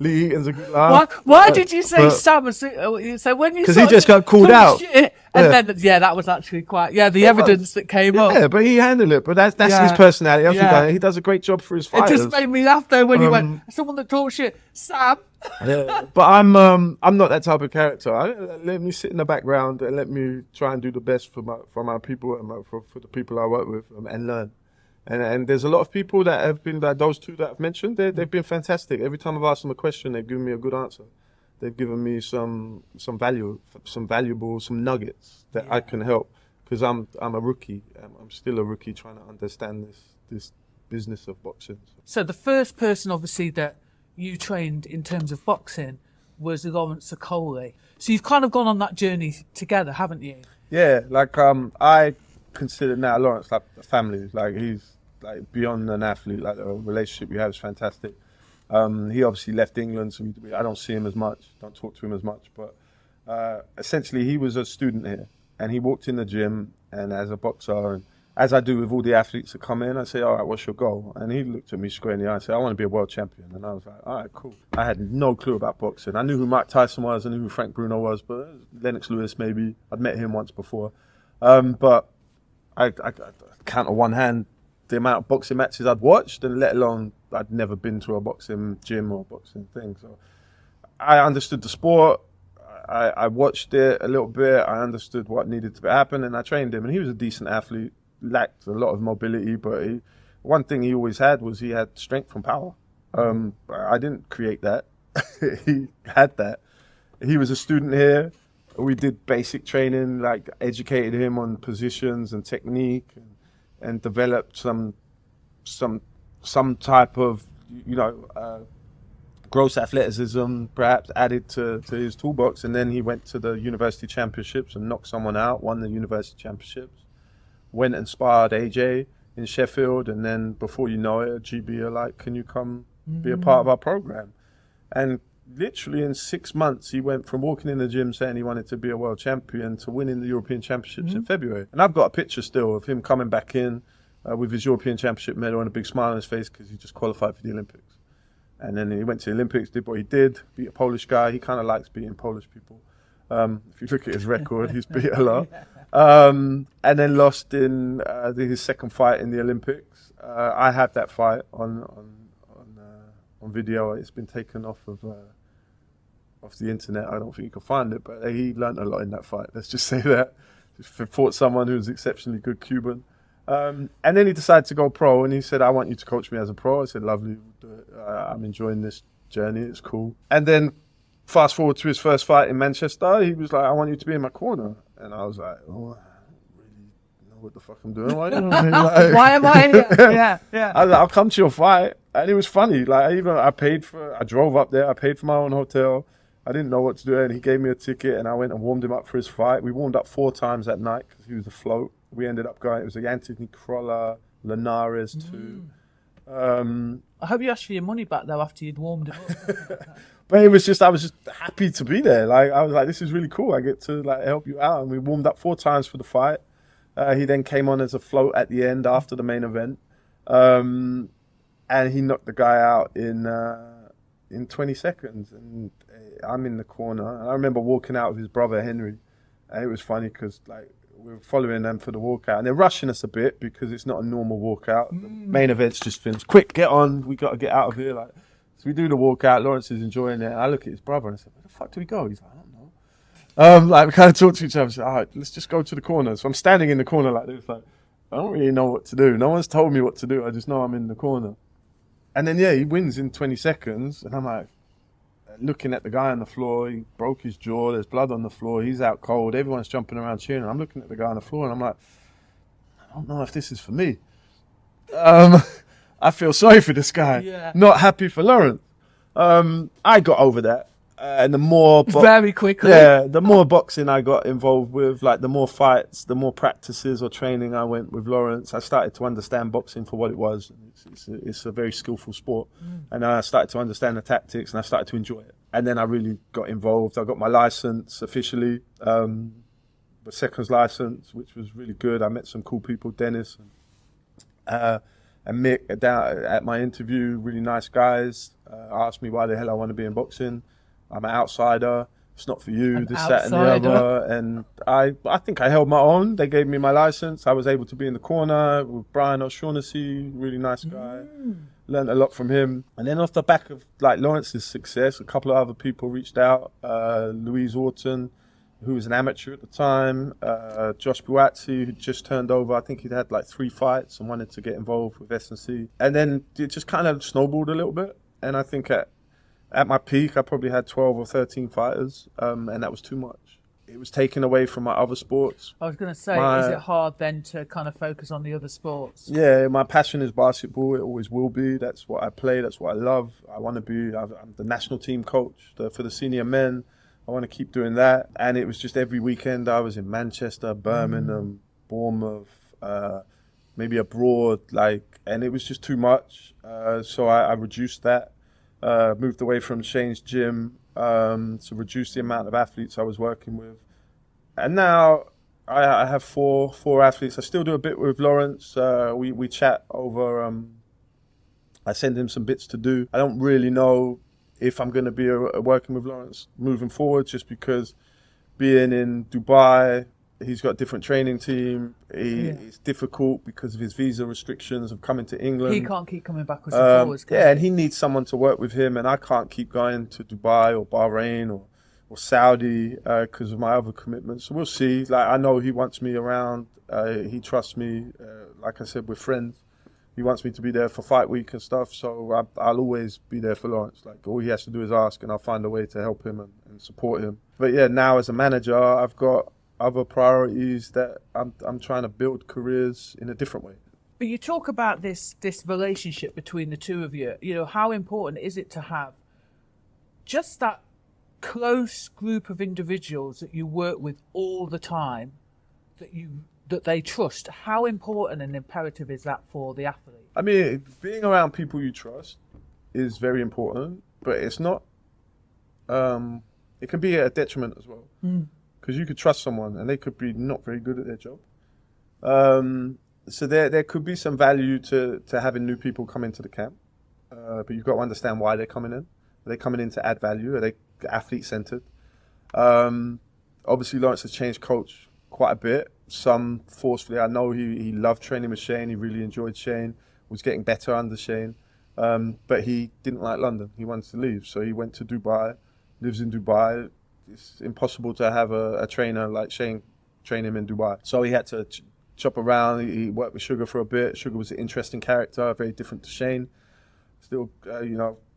Lee Eaton's a good laugh. Why did you say Sam? So when you because he just got called out. Shit, and then, that was actually quite, the evidence that came up. Yeah, but he handled it. But that's his personality. He does a great job for his fighters. It just made me laugh though when he went, someone that talks shit, Sam. Yeah, but I'm not that type of character. Let me sit in the background and let me try and do the best for my people and for the people I work with and learn. And there's a lot of people that have been those two that I've mentioned. They've been fantastic. Every time I've asked them a question, they've given me a good answer. They've given me some valuable nuggets that I can help because I'm a rookie. I'm still a rookie trying to understand this business of boxing. So the first person, obviously, that you trained in terms of boxing was Lawrence Okolie. So you've kind of gone on that journey together, haven't you? Yeah, I consider now Lawrence like a family. He's beyond an athlete. The relationship we have is fantastic. He obviously left England, so I don't see him as much, don't talk to him as much. But essentially, he was a student here, and he walked in the gym and as a boxer, and as I do with all the athletes that come in, I say, all right, what's your goal? And he looked at me square in the eye and said, I want to be a world champion. And I was like, all right, cool. I had no clue about boxing. I knew who Mike Tyson was, I knew who Frank Bruno was, but Lennox Lewis maybe. I'd met him once before. But I count on one hand the amount of boxing matches I'd watched, and let alone I'd never been to a boxing gym or boxing thing. So I understood the sport. I watched it a little bit. I understood what needed to happen, and I trained him. And he was a decent athlete, lacked a lot of mobility, but one thing he always had was he had strength and power. I didn't create that. He had that. He was a student here. We did basic training, like educated him on positions and technique, and developed some type of, gross athleticism, perhaps added to his toolbox. And then he went to the university championships and knocked someone out, won the university championships, went and sparred AJ in Sheffield. And then before you know it, GB are like, can you come be a part of our program? And literally in 6 months, he went from walking in the gym saying he wanted to be a world champion to winning the European Championships in February. And I've got a picture still of him coming back in with his European Championship medal and a big smile on his face because he just qualified for the Olympics. And then he went to the Olympics, did what he did, beat a Polish guy. He kind of likes beating Polish people. If you look at his record, he's beat a lot. And then lost in his second fight in the Olympics. I have that fight on video. It's been taken off the internet. I don't think you can find it, but he learned a lot in that fight. Let's just say that. He fought someone who was exceptionally good Cuban. And then he decided to go pro, and he said, I want you to coach me as a pro. I said, lovely, we'll do it. I'm enjoying this journey, it's cool. And then fast forward to his first fight in Manchester, he was like, I want you to be in my corner. And I was like, oh, I don't really know what the fuck I'm doing. Why am I here? Yeah. I was like, I'll come to your fight. And it was funny. Like, I drove up there, I paid for my own hotel. I didn't know what to do, and he gave me a ticket, and I went and warmed him up for his fight. We warmed up 4 times that night because he was afloat. We ended up going, it was a Anthony Crolla, Linares too. I hope you asked for your money back though after you'd warmed it up. But I was just happy to be there. Like, I was like, this is really cool. I get to like help you out. And we warmed up 4 times for the fight. He then came on as a float at the end after the main event. And he knocked the guy out in 20 seconds. And I'm in the corner. And I remember walking out with his brother, Henry. And it was funny because like, we were following them for the walkout, and they're rushing us a bit because it's not a normal walkout. The main event's just finished. Quick, get on. We got to get out of here. Like, so we do the walkout. Lawrence is enjoying it. And I look at his brother and I said, where the fuck do we go? He's like, I don't know. Like, we kind of talk to each other. I said, all right, let's just go to the corner. So I'm standing in the corner like this. Like, I don't really know what to do. No one's told me what to do. I just know I'm in the corner. And then, he wins in 20 seconds. And I'm like, looking at the guy on the floor, he broke his jaw, there's blood on the floor, he's out cold, everyone's jumping around cheering. I'm looking at the guy on the floor and I'm like, I don't know if this is for me. I feel sorry for this guy, not happy for Lawrence. I got over that. And the more very quickly, the more boxing I got involved with, like the more fights, the more practices or training I went with Lawrence, I started to understand boxing for what it was. It's a very skillful sport, and I started to understand the tactics, and I started to enjoy it. And then I really got involved. I got my license officially, the seconds license, which was really good. I met some cool people, Dennis and Mick down at my interview. Really nice guys. Asked me why the hell I want to be in boxing. I'm an outsider. It's not for you. That, and the other. And I think I held my own. They gave me my license. I was able to be in the corner with Brian O'Shaughnessy, really nice guy. Learned a lot from him. And then off the back of like Lawrence's success, a couple of other people reached out. Louise Orton, who was an amateur at the time. Josh Buatsi, who just turned over. I think he'd had like 3 fights and wanted to get involved with S&C. And then it just kind of snowballed a little bit. And I think at my peak, I probably had 12 or 13 fighters, and that was too much. It was taken away from my other sports. I was going to say, is it hard then to kind of focus on the other sports? Yeah, my passion is basketball. It always will be. That's what I play. That's what I love. I want to be, I'm the national team coach for the senior men. I want to keep doing that. And it was just every weekend I was in Manchester, Birmingham, Bournemouth, maybe abroad, and it was just too much. So I reduced that. Moved away from Shane's gym to reduce the amount of athletes I was working with. And now I have four athletes. I still do a bit with Lawrence. We chat over. I send him some bits to do. I don't really know if I'm going to be working with Lawrence moving forward, just because being in Dubai, he's got a different training team. It's difficult because of his visa restrictions of coming to England. He can't keep coming backwards and forwards. And he needs someone to work with him, and I can't keep going to Dubai or Bahrain or Saudi because of my other commitments. So we'll see. Like, I know he wants me around. He trusts me. Like I said, we're friends. He wants me to be there for fight week and stuff. So I'll always be there for Lawrence. Like, all he has to do is ask, and I'll find a way to help him and support him. But yeah, now as a manager, I've got other priorities that I'm trying to build careers in a different way. But you talk about this relationship between the two of you. You know, how important is it to have just that close group of individuals that you work with all the time, that they trust? How important and imperative is that for the athlete? I mean, being around people you trust is very important, but it's not. It can be a detriment as well, because you could trust someone and they could be not very good at their job. So there could be some value to having new people come into the camp, but you've got to understand why they're coming in. Are they coming in to add value? Are they athlete-centered? Obviously, Lawrence has changed coach quite a bit. Some forcefully. I know he loved training with Shane. He really enjoyed Shane. Was getting better under Shane. But he didn't like London. He wanted to leave. So he went to Dubai, lives in Dubai. It's impossible to have a trainer like Shane train him in Dubai. So he had to chop around. He worked with Sugar for a bit. Sugar was an interesting character, very different to Shane. Still,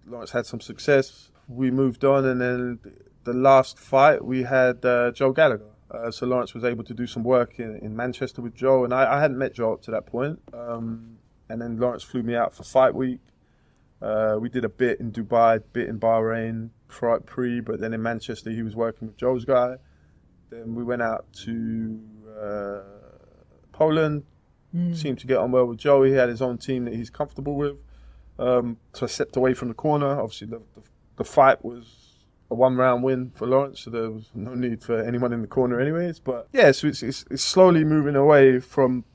Lawrence had some success. We moved on, and then the last fight we had Joe Gallagher. So Lawrence was able to do some work in Manchester with Joe, and I hadn't met Joe up to that point. And then Lawrence flew me out for fight week. We did a bit in Dubai, a bit in Bahrain, but then in Manchester he was working with Joe's guy. Then we went out to Poland, seemed to get on well with Joe. He had his own team that he's comfortable with. So I stepped away from the corner. Obviously the fight was a 1-round win for Lawrence, so there was no need for anyone in the corner anyways. But yeah, so it's slowly moving away from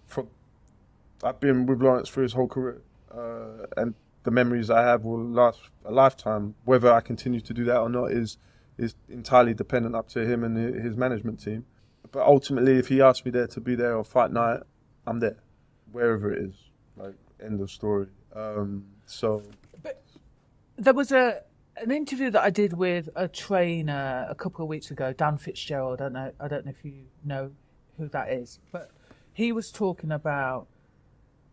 I've been with Lawrence for his whole career. And the memories I have will last a lifetime. Whether I continue to do that or not is entirely dependent up to him and his management team. But ultimately, if he asks me there to be there on fight night, I'm there, wherever it is. Like, end of story. But there was an interview that I did with a trainer a couple of weeks ago, Dan Fitzgerald. I don't know if you know who that is, but he was talking about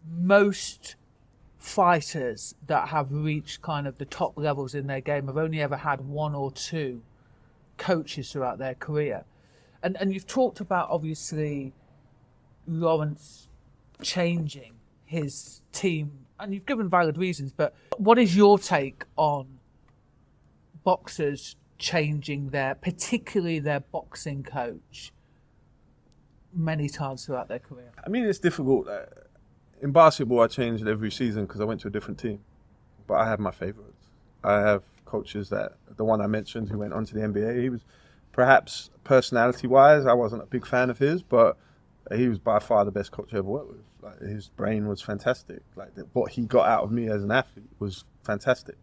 most fighters that have reached kind of the top levels in their game have only ever had one or two coaches throughout their career. And you've talked about, obviously, Lawrence changing his team, and you've given valid reasons, but what is your take on boxers changing particularly their boxing coach many times throughout their career? I mean, it's difficult. In basketball, I changed every season because I went to a different team. But I have my favorites. I have coaches the one I mentioned who went on to the NBA, he was perhaps personality-wise, I wasn't a big fan of his, but he was by far the best coach I ever worked with. Like, his brain was fantastic. Like, what he got out of me as an athlete was fantastic.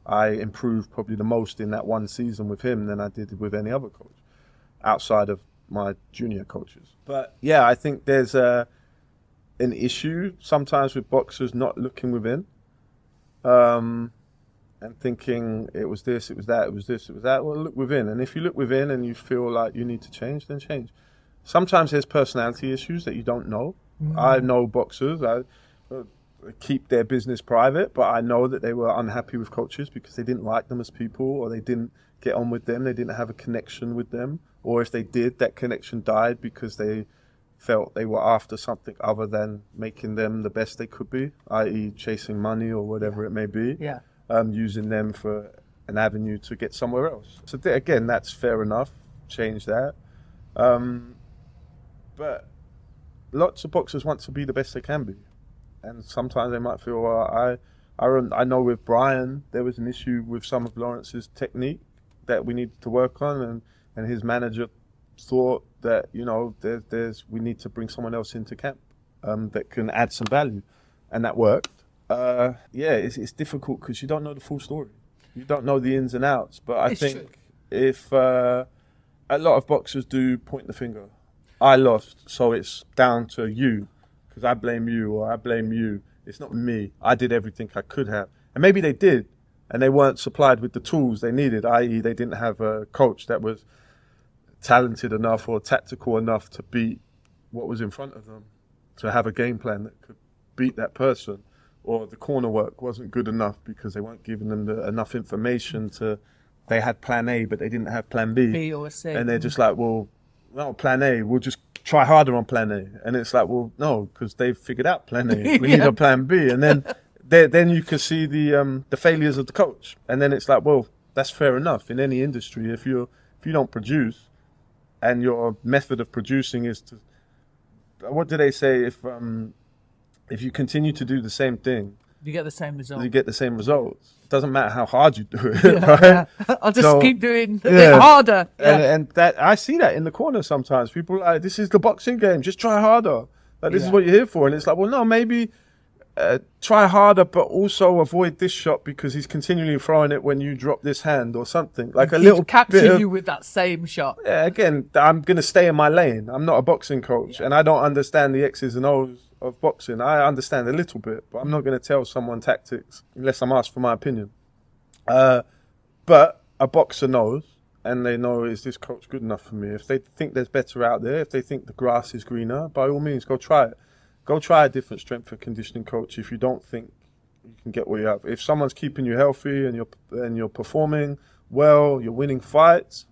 I improved probably the most in that one season with him than I did with any other coach, outside of my junior coaches. But yeah, I think there's an issue sometimes with boxers not looking within, and thinking it was this, it was that, it was this, it was that. Well, look within. And if you look within and you feel like you need to change, then change. Sometimes there's personality issues that you don't know. I know boxers, I keep their business private, but I know that they were unhappy with coaches because they didn't like them as people, or they didn't get on with them, they didn't have a connection with them, or if they did, that connection died because they felt they were after something other than making them the best they could be, i.e. chasing money or whatever it may be, using them for an avenue to get somewhere else. So again, that's fair enough, change that. But lots of boxers want to be the best they can be. And sometimes they might feel, I know with Brian, there was an issue with some of Lawrence's technique that we needed to work on, and his manager thought that, you know, we need to bring someone else into camp that can add some value. And that worked. It's difficult because you don't know the full story. You don't know the ins and outs. But I think if a lot of boxers do point the finger, I lost, so it's down to you because I blame you or I blame you. It's not me. I did everything I could have. And maybe they did, and they weren't supplied with the tools they needed, i.e. they didn't have a coach that was talented enough or tactical enough to beat what was in front of them, to have a game plan that could beat that person, or the corner work wasn't good enough because they weren't giving them enough information they had plan A but they didn't have plan B. B or C. And they're just like, well, no, plan A, we'll just try harder on plan A. And it's like, well, no, because they've figured out plan A. We need a plan B. And then you can see the failures of the coach. And then it's like, well, that's fair enough in any industry. If you don't produce and your method of producing is to, what do they say, if you continue to do the same thing, you get the same result. You get the same results. It doesn't matter how hard you do it, right? I'll just keep doing a bit harder. And that I see that in the corner sometimes. People are like, this is the boxing game, just try harder. Like, this is what you're here for. And it's like, well, no, maybe try harder, but also avoid this shot because he's continually throwing it when you drop this hand or something. Like a little capture you with that same shot. Yeah, again, I'm going to stay in my lane. I'm not a boxing coach, and I don't understand the X's and O's of boxing. I understand a little bit, but I'm not going to tell someone tactics unless I'm asked for my opinion. But a boxer knows, and they know, is this coach good enough for me? If they think there's better out there, if they think the grass is greener, by all means, go try it. Go try a different strength and conditioning coach if you don't think you can get what you have. If someone's keeping you healthy and you're performing well, you're winning fights,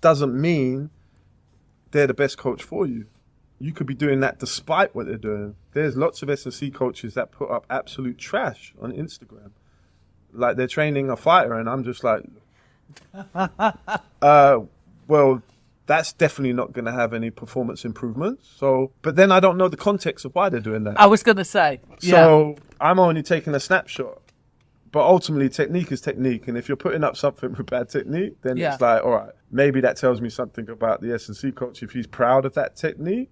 doesn't mean they're the best coach for you. You could be doing that despite what they're doing. There's lots of S&C coaches that put up absolute trash on Instagram. Like they're training a fighter and I'm just like, well, that's definitely not going to have any performance improvements. So, but then I don't know the context of why they're doing that. I was going to say. So I'm only taking a snapshot. But ultimately, technique is technique. And if you're putting up something with bad technique, then it's like, all right, maybe that tells me something about the S&C coach. If he's proud of that technique,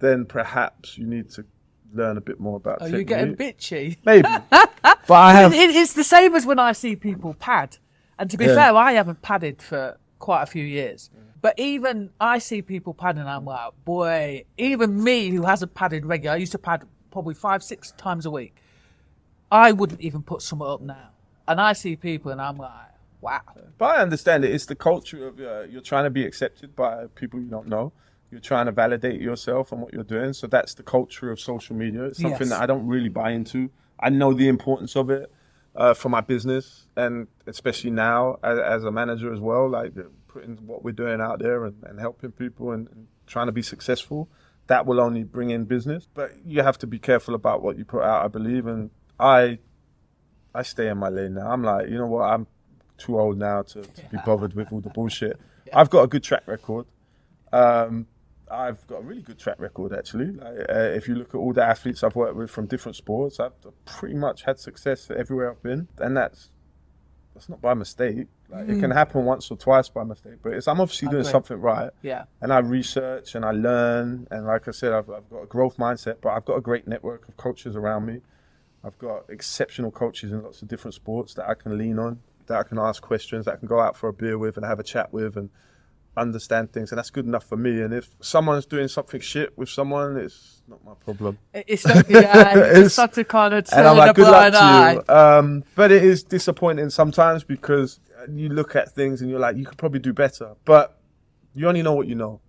then perhaps you need to learn a bit more about technique. Are you getting bitchy? Maybe. But I have... It's the same as when I see people pad. And to be fair, I haven't padded for quite a few years. But even I see people padding and I'm like, boy, even me who hasn't padded regularly, I used to pad probably 5-6 times a week. I wouldn't even put something up now. And I see people and I'm like, wow. But I understand it. It's the culture of you're trying to be accepted by people you don't know. You're trying to validate yourself and what you're doing. So that's the culture of social media. It's something that I don't really buy into. I know the importance of it for my business, and especially now as a manager as well, like putting what we're doing out there and helping people and trying to be successful. That will only bring in business. But you have to be careful about what you put out, I believe. And I stay in my lane now. I'm like, you know what? I'm too old now to be bothered with all the bullshit. I've got a good track record. I've got a really good track record, actually. Like, if you look at all the athletes I've worked with from different sports, I've pretty much had success everywhere I've been. And that's not by mistake. Like, it can happen once or twice by mistake, but I'm obviously doing something right. Yeah. And I research and I learn. And like I said, I've got a growth mindset, but I've got a great network of coaches around me. I've got exceptional coaches in lots of different sports that I can lean on, that I can ask questions, that I can go out for a beer with and have a chat with and understand things. And that's good enough for me. And if someone's doing something shit with someone, it's not my problem. It's not, it's not to kind of turn a blind eye. But it is disappointing sometimes because you look at things and you're like, you could probably do better. But you only know what you know.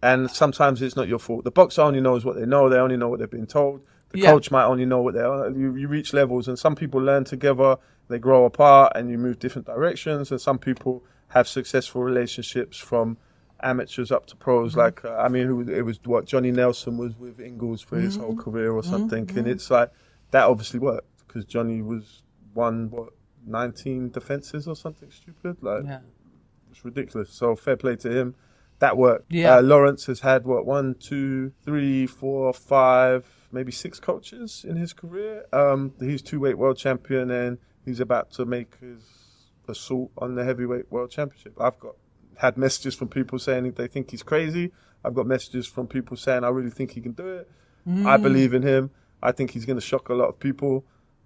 And sometimes it's not your fault. The boxer only knows what they know. They only know what they've been told. The coach might only know what they are. You reach levels, and some people learn together, they grow apart, and you move different directions. And some people have successful relationships from amateurs up to pros. Like, it was what Johnny Nelson was with Ingalls for his whole career or something. And it's like, that obviously worked because Johnny won 19 defenses or something stupid. Like, it's ridiculous. So fair play to him. That worked. Lawrence has had 1, 2, 3, 4, 5, maybe 6 coaches in his career. He's 2-weight world champion and he's about to make his assault on the heavyweight world championship. I've got had messages from people saying they think he's crazy. I've got messages from people saying I really think he can do it. I believe in him. I think he's going to shock a lot of people.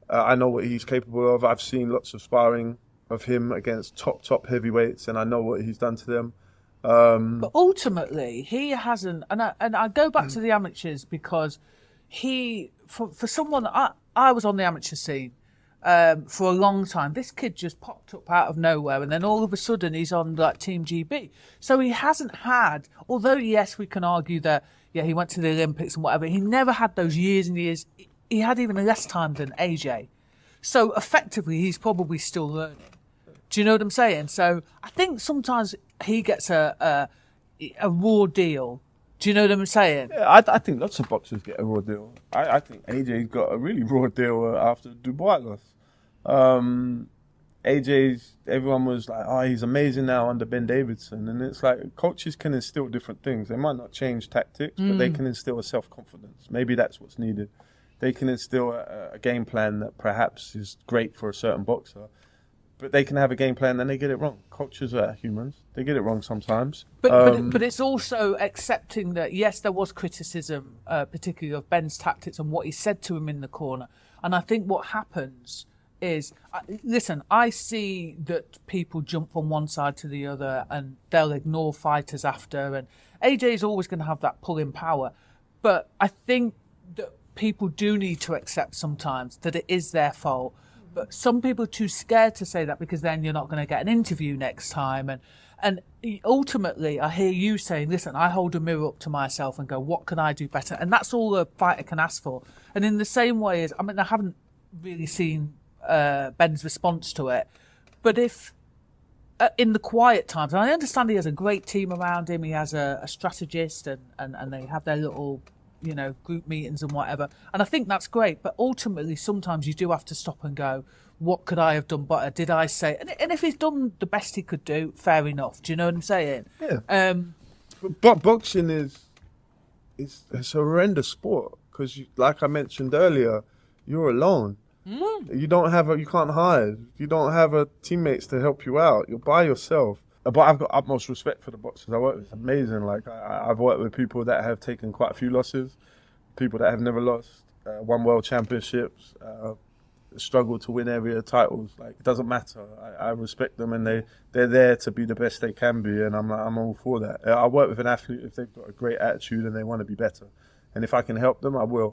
I know what he's capable of. I've seen lots of sparring of him against top heavyweights, and I know what he's done to them. But ultimately, he hasn't. And I go back to the amateurs because for someone, I was on the amateur scene for a long time. This kid just popped up out of nowhere, and then all of a sudden he's on like Team GB. So he hasn't had, although yes, we can argue that he went to the Olympics and whatever. He never had those years and years. He had even less time than AJ. So effectively, he's probably still learning. Do you know what I'm saying? So I think sometimes he gets a raw deal. Do you know what I'm saying? Yeah, I think lots of boxers get a raw deal. I think AJ's got a really raw deal after Dubois loss. Everyone was like, oh, he's amazing now under Ben Davidson. And it's like, coaches can instill different things. They might not change tactics, but they can instill a self-confidence. Maybe that's what's needed. They can instill a game plan that perhaps is great for a certain boxer, but they can have a game plan and they get it wrong. Coaches are humans. They get it wrong sometimes. But it's also accepting that, yes, there was criticism, particularly of Ben's tactics and what he said to him in the corner. And I think what happens is, listen, I see that people jump from one side to the other and they'll ignore fighters after. And AJ is always going to have that pulling power. But I think that people do need to accept sometimes that it is their fault. But some people are too scared to say that because then you're not going to get an interview next time. And ultimately, I hear you saying, listen, I hold a mirror up to myself and go, what can I do better? And that's all a fighter can ask for. And in the same way as, I mean, I haven't really seen Ben's response to it. But if in the quiet times, and I understand he has a great team around him, he has a strategist and they have their little, group meetings and whatever. And I think that's great. But ultimately, sometimes you do have to stop and go, what could I have done better? Did I say? And if he's done the best he could do, fair enough. Do you know what I'm saying? Yeah. But boxing it's a horrendous sport because, like I mentioned earlier, you're alone. You can't hide. You don't have teammates to help you out. You're by yourself. But I've got utmost respect for the boxers I work with. It's amazing. Like I've worked with people that have taken quite a few losses, people that have never lost, won world championships, struggled to win area titles. Like it doesn't matter. I respect them, and they're there to be the best they can be, and I'm all for that. I work with an athlete if they've got a great attitude and they want to be better, and if I can help them, I will.